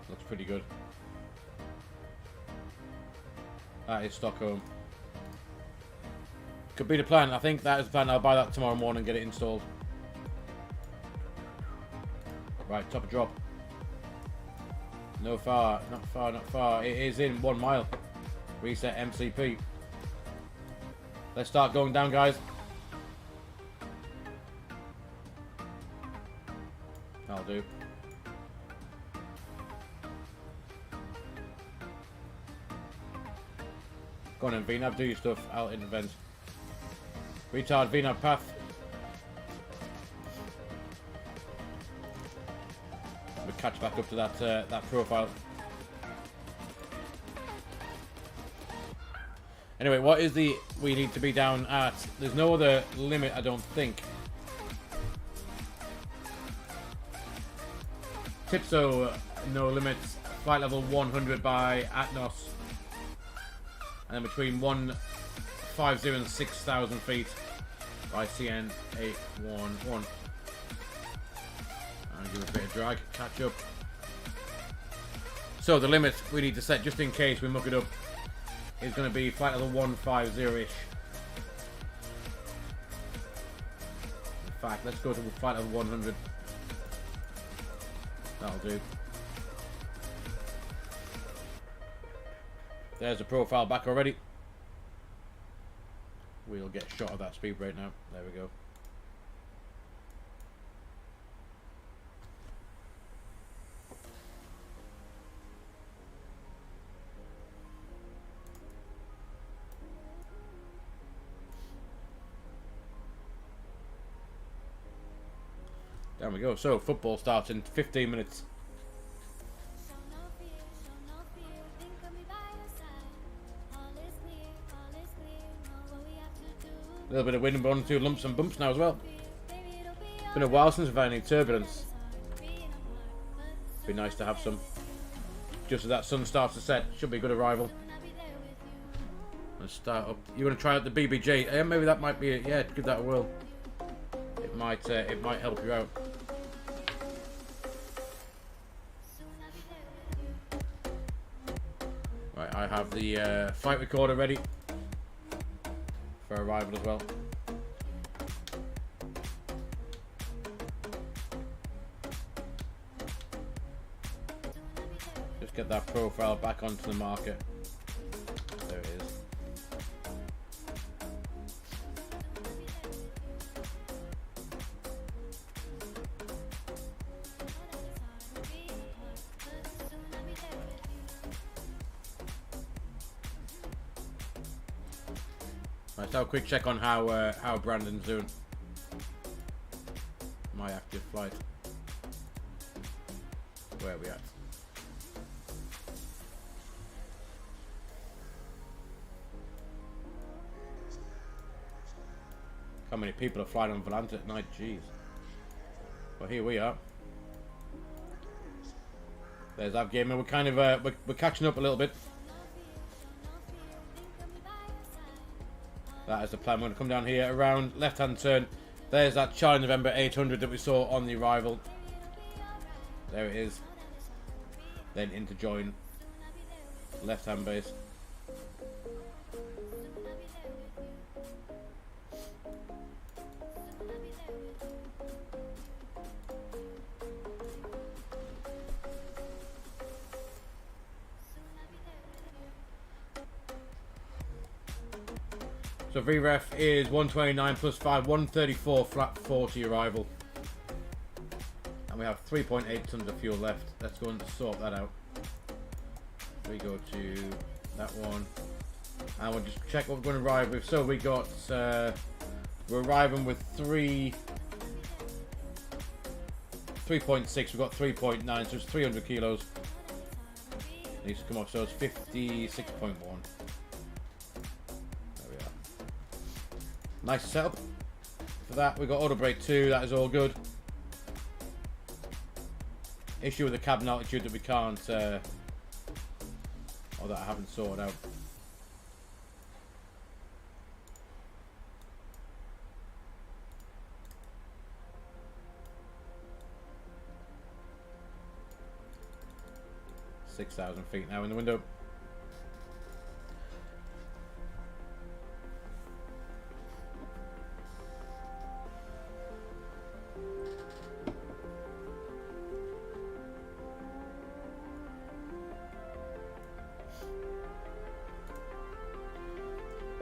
Looks pretty good. That is Stockholm. Could be the plan. I think that is the plan. I'll buy that tomorrow morning and get it installed. Right, top of drop. No far, not far, not far. It is in 1 mile. Reset MCP. Let's start going down, guys. That'll do. Go on then, VNAV, do your stuff. I'll intervene. Retard VNAV path. We'll catch back up to that profile. Anyway, what is the we need to be down at? There's no other limit, I don't think. Tipso, no limits. Flight level 100 by ADDONS. And then between 150 and 6,000 feet by CN 811. And give it a bit of drag, catch up. So the limit we need to set, just in case we muck it up, is going to be flight level 150-ish. In fact, let's go to flight level 100. That'll do. There's the profile back already. We'll get a shot of that speed right now. There we go. There we go. So football starts in 15 minutes. A little bit of wind and one or two lumps and bumps now as well. It's been a while since we've had any turbulence. Be nice to have some. Just as that sun starts to set, should be a good arrival. Let's start up. You want to try out the BBJ? Yeah, maybe that might be it. Yeah, give that a whirl. It might help you out. Right, I have the flight recorder ready for arrival as well. Just get that profile back onto the market. There it is. Let's have a quick check on how Brandon's doing. My active flight. Where are we at? How many people are flying on Volante at night? Jeez. Well, here we are. There's that game, and we're kind of we're catching up a little bit. That is the plan. We're going to come down here around left-hand turn. There's that Charlie November 800 that we saw on the arrival. There it is. Then into join left-hand base. So VREF is 129 plus 5, 134 flat 40 arrival. And we have 3.8 tons of fuel left. Let's go and sort that out. We go to that one. And we'll just check what we're going to arrive with. So we got, we're arriving with 3.6, we've got 3.9, so it's 300 kilos. Needs to come off, so it's 56.1. Nice setup. For that, we got auto brake 2. That is all good. Issue with the cabin altitude that we can't, or that I haven't sorted out. (6,000 feet now in the window).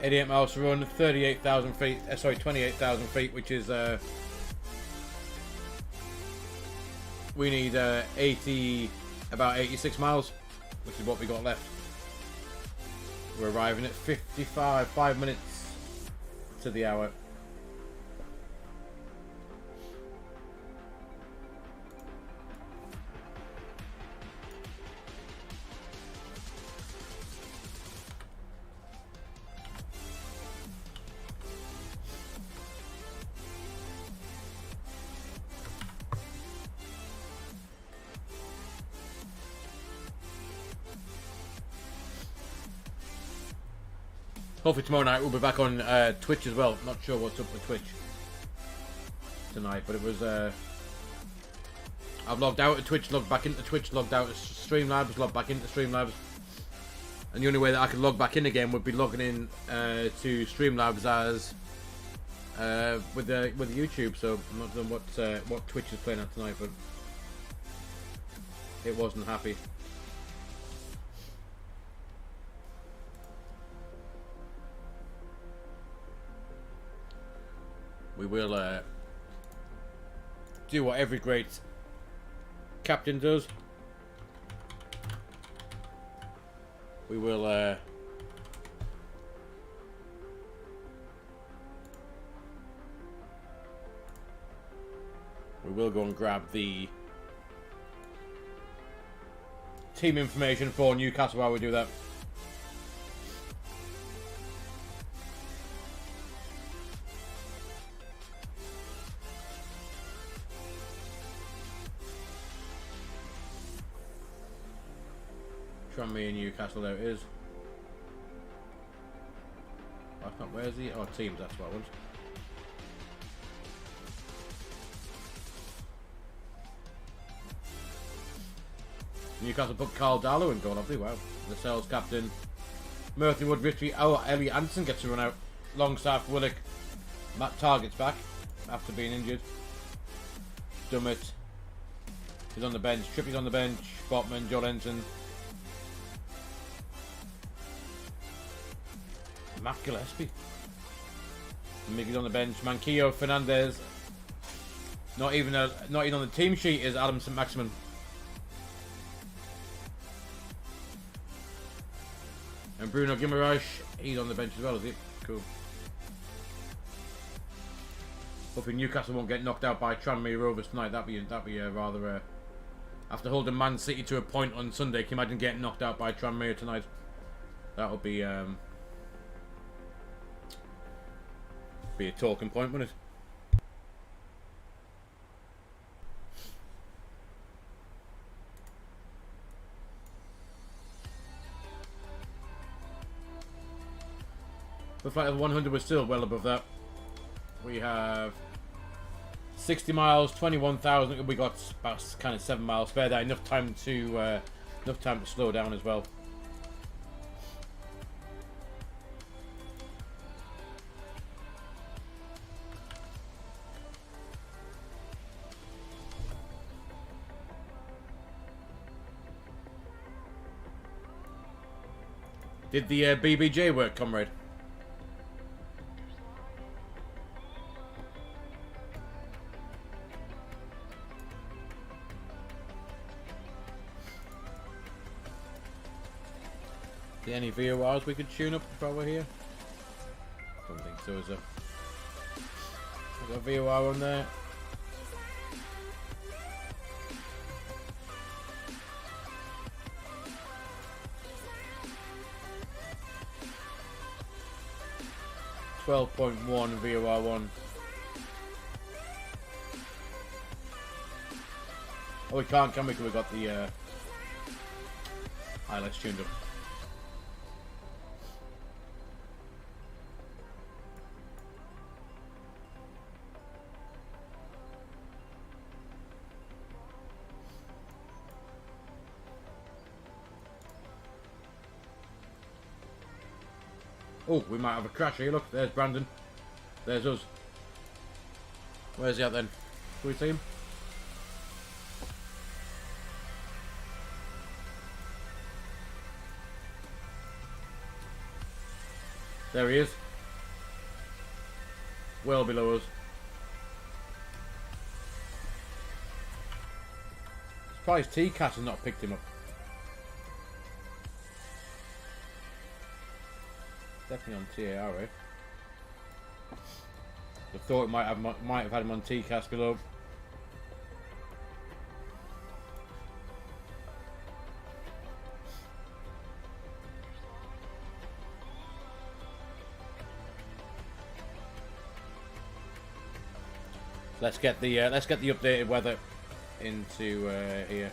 .88 miles to run, 38,000 feet, sorry, 28,000 feet, which is, we need about 86 miles, which is what we got left. We're arriving at 5 minutes to the hour. Hopefully tomorrow night we'll be back on Twitch as well. Not sure what's up with Twitch tonight, but it was I've logged out of Twitch, logged back into Twitch, logged out of Streamlabs, logged back into Streamlabs, and the only way that I could log back in again would be logging in to Streamlabs as with the YouTube. So I'm not sure what Twitch is playing at tonight, but it wasn't happy. We will do what every great captain does. We will go and grab the team information for Newcastle while we do that. From me in Newcastle, there it is. That's not, where's he? Oh, teams, that's what I want. Newcastle put Carl Darlow in goal, lovely, wow. The sales captain. Murphy Wood victory. Oh, Elliot Anderson gets to run out. Longstaff, Willock. Matt Target's back after being injured. Dummett is on the bench. Trippy's on the bench. Botman, Joe Lenson. Matt Gillespie. Miggy's on the bench. Manquillo, Fernandez. Not even on the team sheet is Adam St. Maximin. And Bruno Guimaraes, he's on the bench as well, is he? Cool. Hopefully Newcastle won't get knocked out by Tranmere Rovers tonight. That'd be rather. After holding Man City to a point on Sunday, can you imagine getting knocked out by Tranmere tonight? That would be a talking point, wouldn't it? The flight of 100 was still well above that. We have 60 miles, 21,000. We got about kind of 7 miles spare there. Enough time to slow down as well. Did the BBJ work, comrade? Any VORs we could tune up while we're here? Don't think so, is there? We've got a VOR on there. .1 VOR 1. Oh, we can't, can we? Because we've got the ILS tuned up. Oh, we might have a crash here. Look, there's Brandon. There's us. Where's he at then? Can we see him? There he is. Well below us. Surprised T-Cat has not picked him up. Definitely on TAR, eh? I thought it might have had him on TCAS below. Let's get the updated weather into here.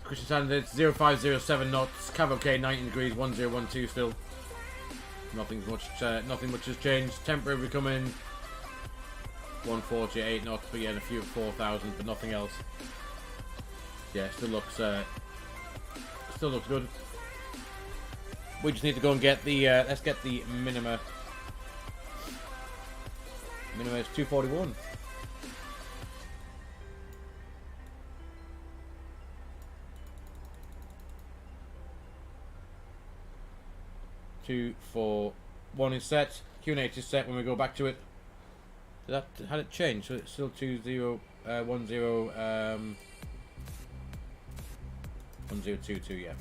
Kristiansand, it's 0507 knots, Cav OK 90 degrees, 1012 still. Nothing much has changed. Temporary becoming 148 knots, but yeah, a few 4,000, but nothing else. Yeah, still looks good. We just need to go and get the let's get the minima. Minima is 241. Two, 4, 1 is set. Q&H is set when we go back to it. Had it changed? So it's still 2010 1022, yeah.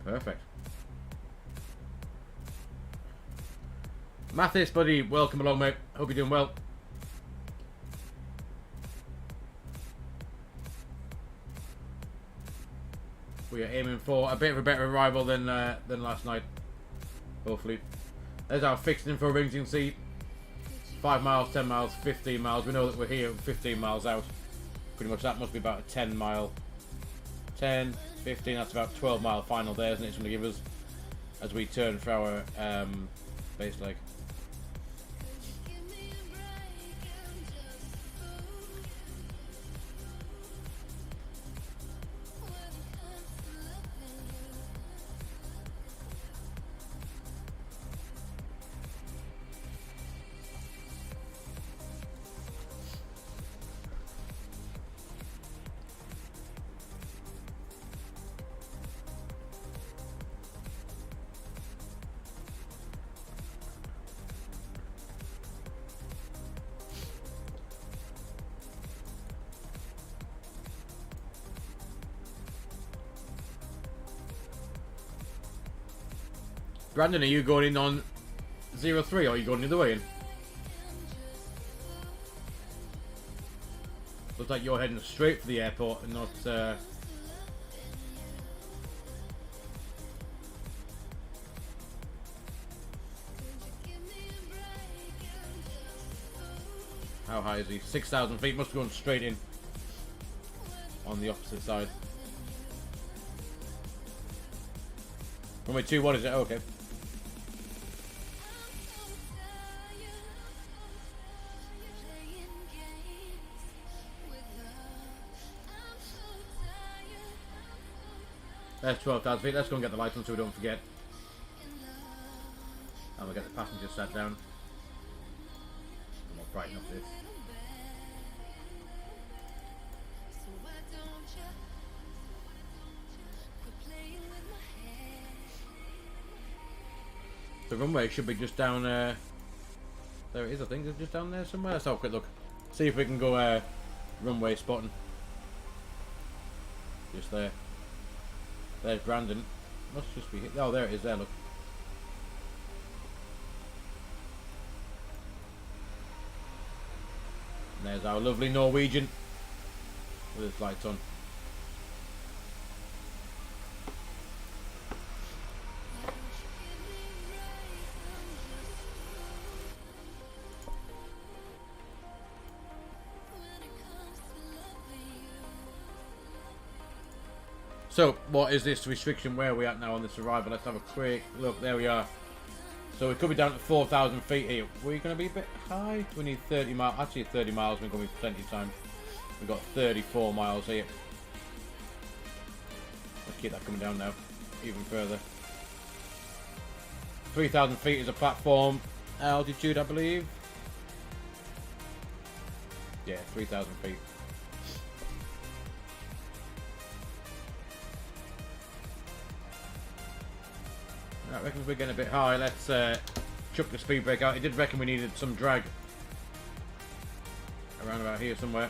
Perfect. Mathis, buddy, welcome along, mate. Hope you're doing well. We are aiming for a bit of a better arrival than last night. Hopefully. There's our fixed info rings. You can see 5 miles, 10 miles, 15 miles. We know that we're here 15 miles out. Pretty much that must be about a 10 mile. 10, 15, that's about 12 mile final there, isn't it? It's going to give us as we turn for our base leg. Brandon, are you going in on 03 or are you going the other way in? Looks like you're heading straight for the airport and not... How high is he? 6,000 feet. Must have gone straight in. On the opposite side. Runway 21 is it? Oh, okay. There's 12,000 feet. Let's go and get the lights on so we don't forget. And we'll get the passengers sat down. And we'll brighten up this. The runway should be just down there it is, I think. It's just down there somewhere. Let's have a quick look. See if we can go runway spotting. Just there. There's Brandon. Must just be hit. Oh, there it is there, look. And there's our lovely Norwegian with his lights on. So, what is this restriction? Where are we at now on this arrival? Let's have a quick look. There we are. So, we could be down to 4,000 feet here. We're going to be a bit high. We need 30 miles. Actually, 30 miles. We're going to be plenty of time. We've got 34 miles here. Let's keep that coming down now. Even further. 3,000 feet is a platform altitude, I believe. Yeah, 3,000 feet. I reckon we're getting a bit high. Let's chuck the speed brake out. It did reckon we needed some drag around about here somewhere.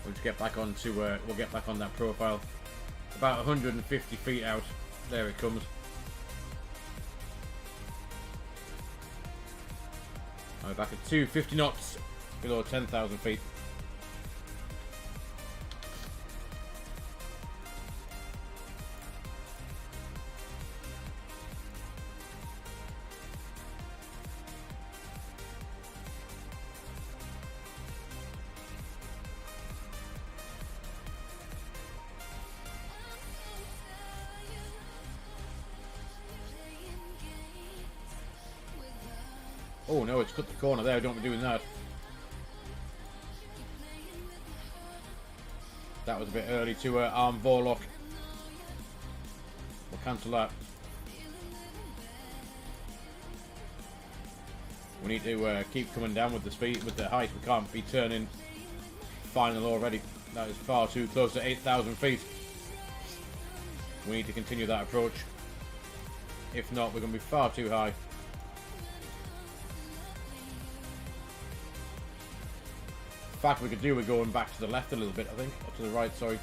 We'll just get back onto. We'll get back on that profile. About 150 feet out. There it comes. We're back at 250 knots, below 10,000 feet. Oh no, it's cut the corner there, don't be doing that. That was a bit early to arm Vorlock. We'll cancel that. We need to keep coming down with the speed, with the height. We can't be turning final already. That is far too close to 8,000 feet. We need to continue that approach. If not, we're going to be far too high. In fact, we could do with going back to the left a little bit, I think. Or to the right, sorry.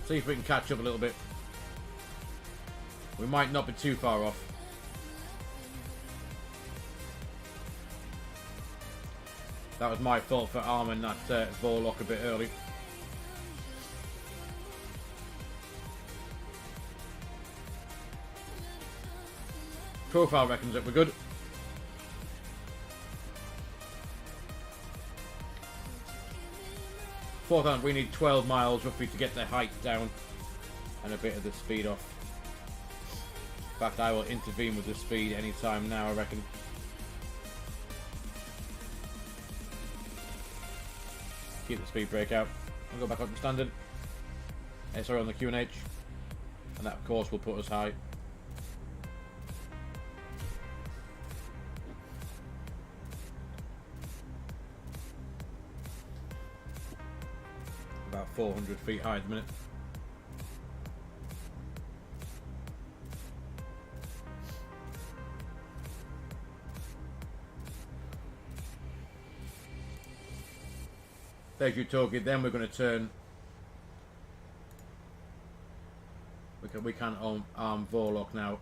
See if we can catch up a little bit. We might not be too far off. That was my fault for arming that Vorlock a bit early. Profile reckons that we're good. We need 12 miles roughly to get the height down and a bit of the speed off. In fact, I will intervene with the speed anytime now, I reckon. Keep the speed brake out. I'll go back up to standard. Sorry, on the QNH. And that, of course, will put us high. About 400 feet high at the minute. There's your target. Then we're going to turn. We're We can't arm Vorlock now.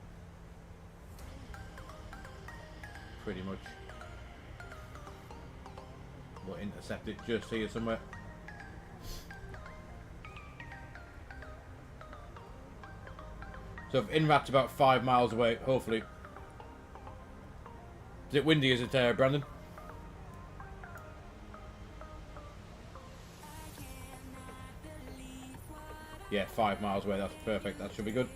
Pretty much. We'll intercept it just here somewhere. So if INRAP's about 5 miles away, hopefully. Is it windy, is it, Brandon? Yeah, 5 miles away, that's perfect. That should be good.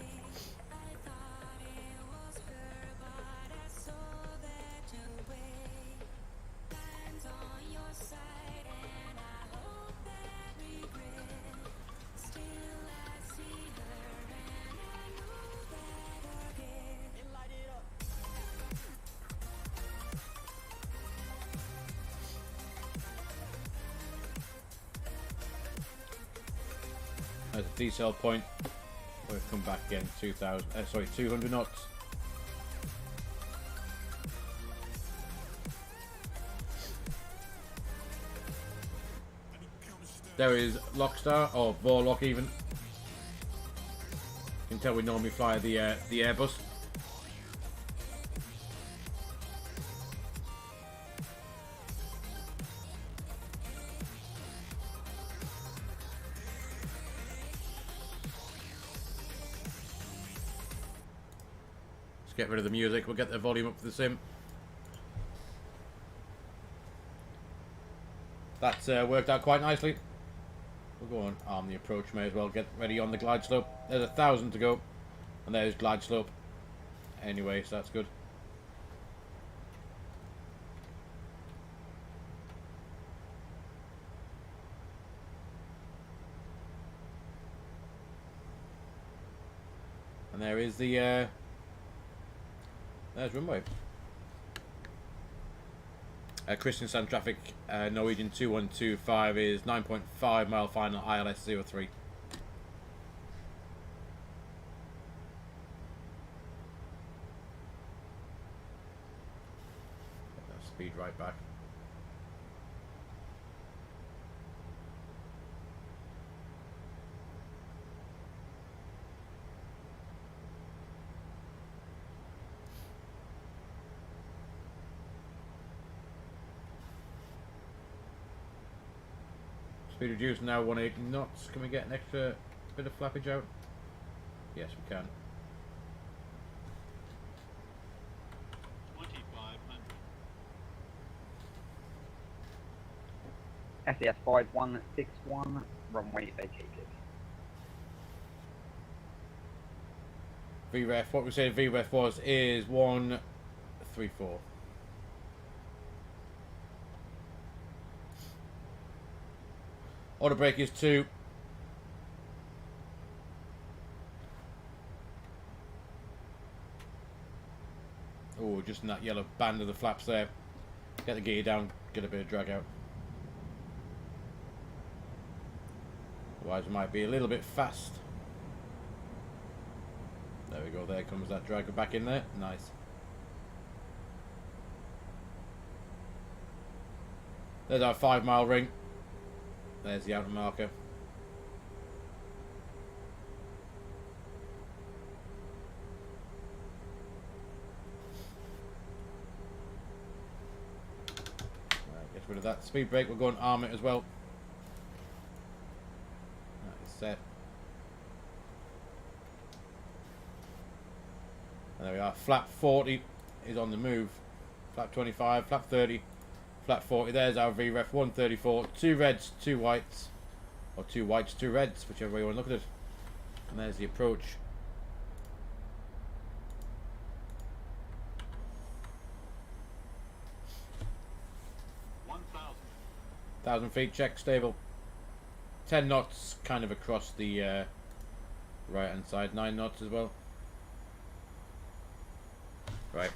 There's a decel point. We'll come back again. 200 knots. There is Lockstar, or Vorlock even. You can tell we normally fly the Airbus. Let's get rid of the music. We'll get the volume up for the sim. That's worked out quite nicely. We'll go on arm the approach, may as well get ready on the glide slope. There's 1,000 to go, and there's glide slope. Anyway, so that's good. And there is the there's runway. Kristiansand traffic, Norwegian 2125 is 9.5 mile final ILS 03. Speed right back. Speed reduced now 180 knots. Can we get an extra bit of flappage out? Yes, we can. 2500. SAS 5161, runway vacated. VREF, what we said VREF was is 134. Auto brake is 2. Oh, just in that yellow band of the flaps there. Get the gear down, get a bit of drag out. Otherwise it might be a little bit fast. There we go, there comes that drag back in there. Nice. There's our 5 mile ring. There's the outer marker. Right, get rid of that speed brake. We'll go and arm it as well. That is set. And there we are. Flap 40 is on the move. Flap 25, flap 30. Flat 40, there's our VREF 134, 2 reds, 2 whites, or 2 whites, 2 reds, whichever way you want to look at it. And there's the approach. 1,000 feet, check, stable. 10 knots, kind of across the right hand side, 9 knots as well. Right.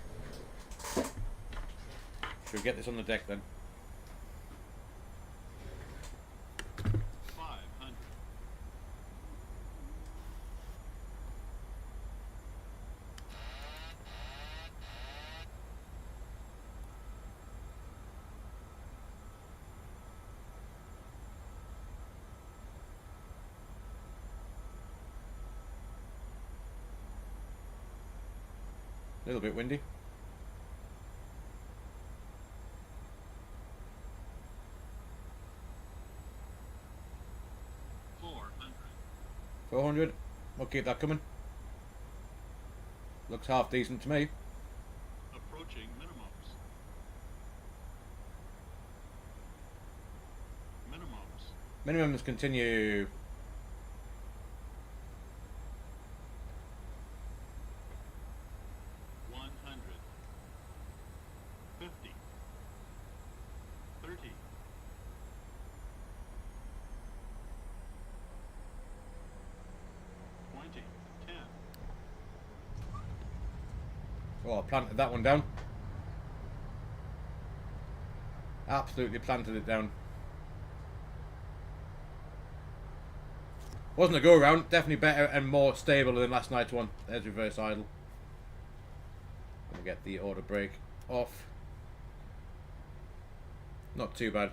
Should we get this on the deck then? 500. A little bit windy. 400. We'll keep that coming. Looks half decent to me. Approaching minimums. Minimums continue. Oh, I planted that one down. Absolutely planted it down. Wasn't a go around. Definitely better and more stable than last night's one. There's reverse idle. Gonna get the auto brake off. Not too bad.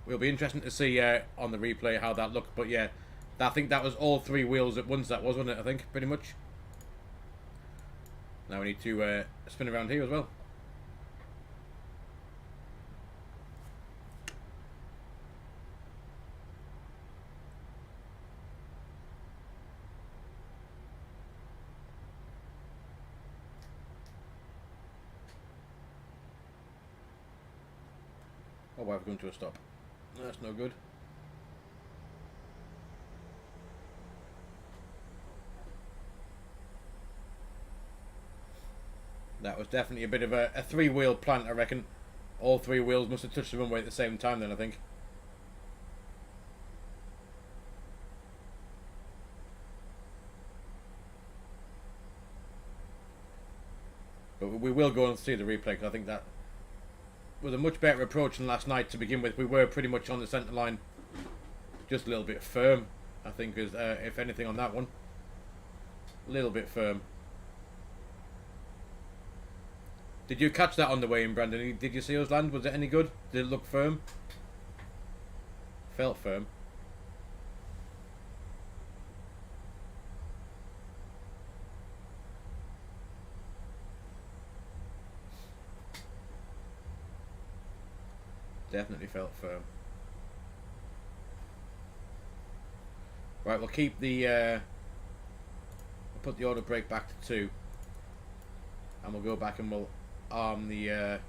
Will be interesting to see on the replay how that looked, but yeah, I think that was all three wheels at once. That was, wasn't it? I think pretty much. Now we need to spin around here as well. Oh, why have we gone to a stop? That's no good. That was definitely a bit of a three-wheel plant, I reckon. All three wheels must have touched the runway at the same time then, I think. But we will go and see the replay, because I think that was a much better approach than last night to begin with. We were pretty much on the centre line. Just a little bit firm, I think, is if anything on that one. A little bit firm. Did you catch that on the way in, Brandon? Did you see us land? Was it any good? Did it look firm? Felt firm. Definitely felt firm. Right, we'll keep the we'll put the auto brake back to 2, and we'll go back and we'll arm the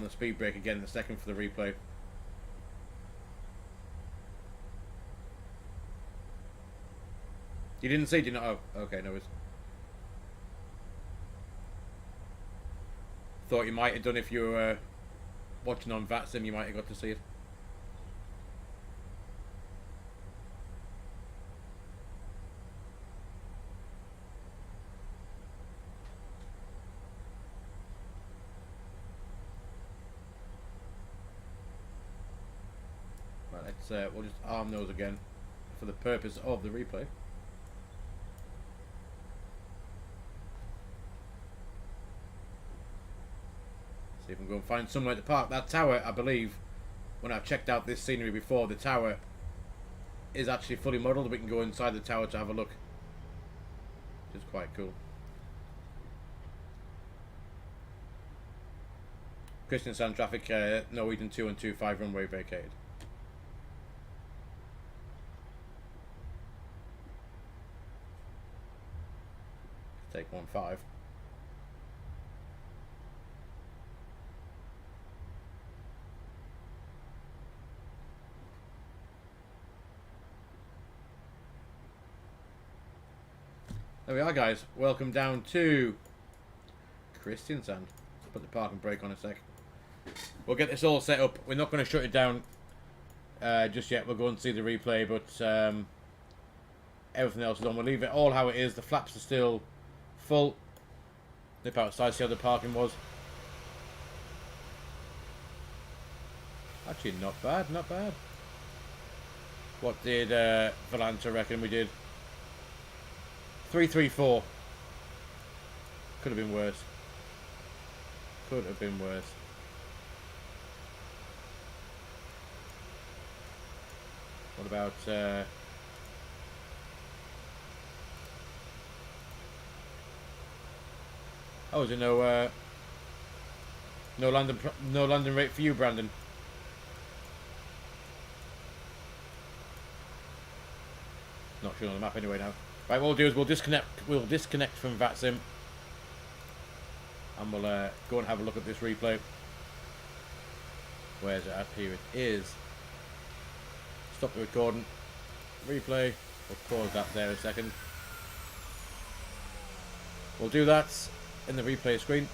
speed brake again in a second for the replay. You didn't see, did you not? Oh, okay, no worries. Thought you might have done if you were watching on VATSIM, you might have got to see it. Right, let's we'll just arm those again for the purpose of the replay. See if we can go and find somewhere to park. That tower, I believe, when I've checked out this scenery before, the tower is actually fully modelled. We can go inside the tower to have a look, which is quite cool. Kristiansand traffic, Norwegian 2 and 25 runway vacated. Take 15. There we are, guys. Welcome down to Kristiansand. Put the parking brake on a sec. We'll get this all set up. We're not going to shut it down just yet. We'll go and see the replay, but everything else is on. We'll leave it all how it is. The flaps are still full. Nip outside, see how the parking was. Actually, not bad, not bad. What did Valanta reckon we did? 334. Could have been worse. Could have been worse. What about Oh, is there no landing rate for you, Brandon? Not sure on the map anyway now. Right, what we'll do is we'll disconnect from VATSIM, and we'll go and have a look at this replay. Where's it at? Here it is. Stop the recording. Replay. We'll pause that there a second. We'll do that in the replay screen,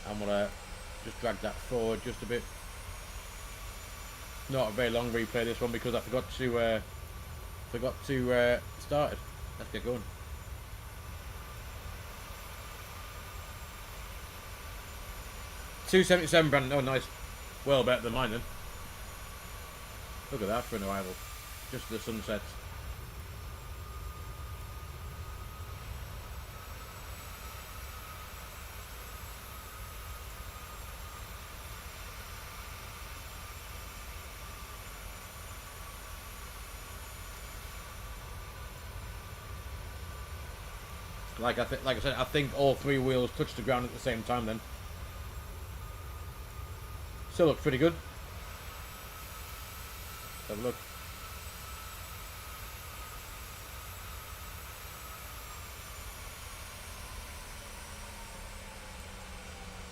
and we'll just drag that forward just a bit. Not a very long replay this one because I forgot to start it. Let's get going. $277, Brandon. Oh, nice. Well better than mine then. Look at that for an arrival. Just the sunsets. Like I said, I think all three wheels touched the ground at the same time then. Still looks pretty good. Let's have a look.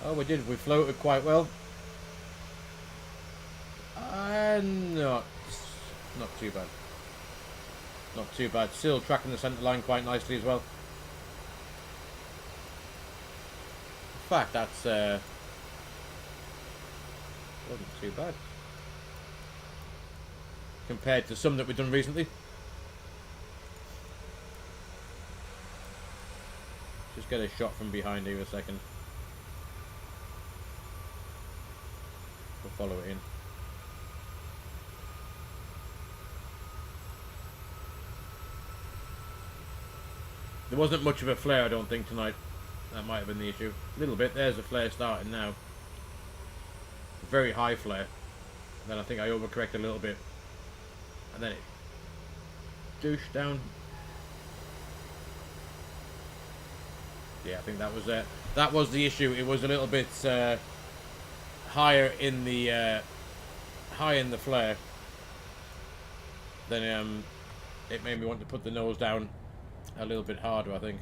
Oh, we did. We floated quite well. Not too bad. Not too bad. Still tracking the centre line quite nicely as well. In fact, that's wasn't too bad compared to some that we've done recently. Just get a shot from behind here a second. We'll follow it in. There wasn't much of a flare, I don't think, tonight. That might have been the issue. A little bit. There's a flare starting now. Very high flare. Then I think I overcorrected a little bit. And then it douched down. Yeah, I think that was the issue. It was a little bit higher in the flare. Then it made me want to put the nose down a little bit harder, I think.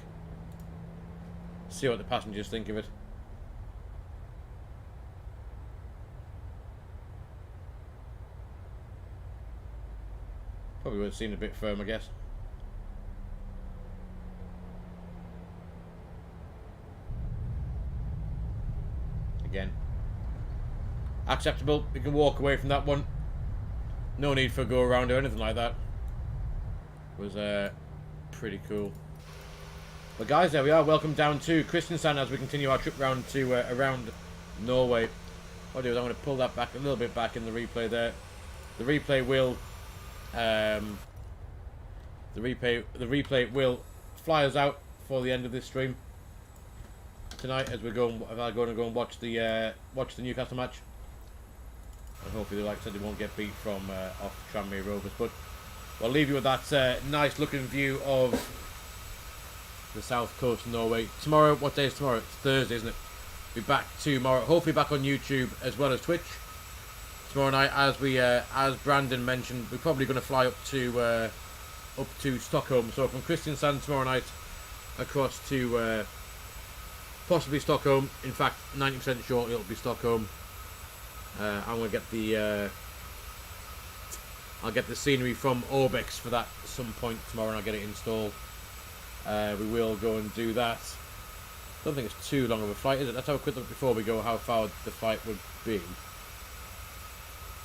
See what the passengers think of it. Probably would have seemed a bit firm, I guess. Again, acceptable. We can walk away from that one. No need for a go around or anything like that. It was pretty cool. But guys, there we are. Welcome down to Kristiansand as we continue our trip round to around Norway. What I'll do is I'm going to pull that back a little bit back in the replay there. The replay will fly us out for the end of this stream tonight as we're going to go and watch the Newcastle match. And hopefully, like I said, they won't get beat from off Tranmere Rovers. But I'll leave you with that nice looking view of the south coast of Norway. Tomorrow, what day is tomorrow? It's Thursday, isn't it? Be back tomorrow, hopefully back on YouTube as well as Twitch. Tomorrow night, as Brandon mentioned, we're probably going to fly up to Stockholm. So from Kristiansand tomorrow night across to possibly Stockholm. In fact, 90% sure it'll be Stockholm. I'm going to get the I'll get the scenery from ORBX for that at some point tomorrow, and I'll get it installed. We will go and do that. Don't think it's too long of a flight, is it? Let's have a quick look before we go how far the flight would be.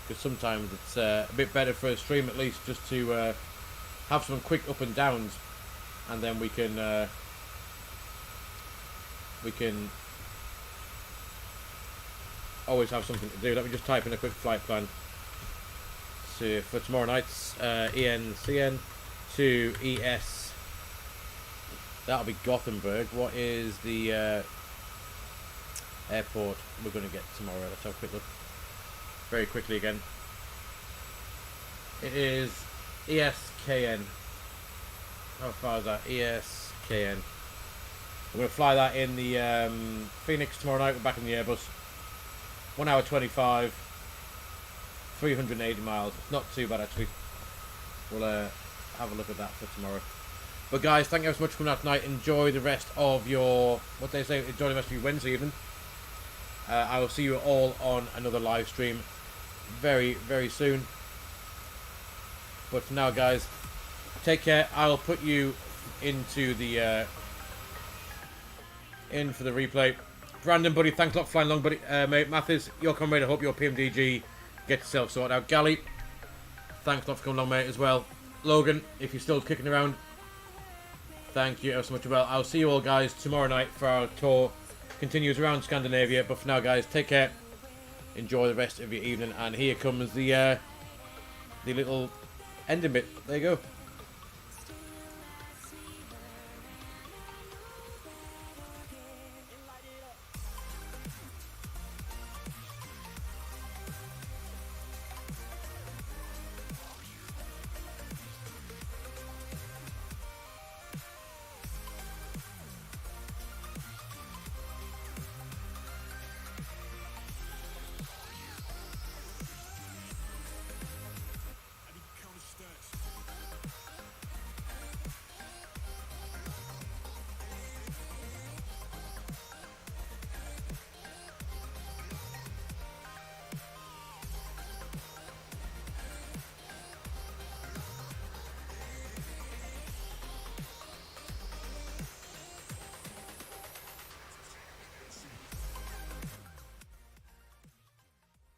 Because sometimes it's a bit better for a stream at least just to have some quick up and downs, and then we can always have something to do. Let me just type in a quick flight plan. So for tomorrow night's ENCN to ES. That'll be Gothenburg. What is the airport we're going to get tomorrow? Let's have a quick look. Very quickly again. It is ESKN. How far is that? ESKN. We're going to fly that in the Phoenix tomorrow night. We're back in the Airbus. 1 hour 25, 380 miles. It's not too bad actually. We'll have a look at that for tomorrow. But guys, thank you so much for coming out tonight. Enjoy the rest of your, what they say, enjoy the rest of your Wednesday evening. I will see you all on another live stream very, very soon. But for now, guys, take care. I'll put you into the in for the replay. Brandon, buddy, thanks a lot for flying along, buddy. Mate, Mathis, your comrade. I hope your PMDG get yourself sorted out. Gally, thanks a lot for coming along, mate, as well. Logan, if you're still kicking around, thank you ever so much as well. I'll see you all, guys, tomorrow night for our tour. Continues around Scandinavia, but for now, guys, take care. Enjoy the rest of your evening, and here comes the little ending bit. There you go.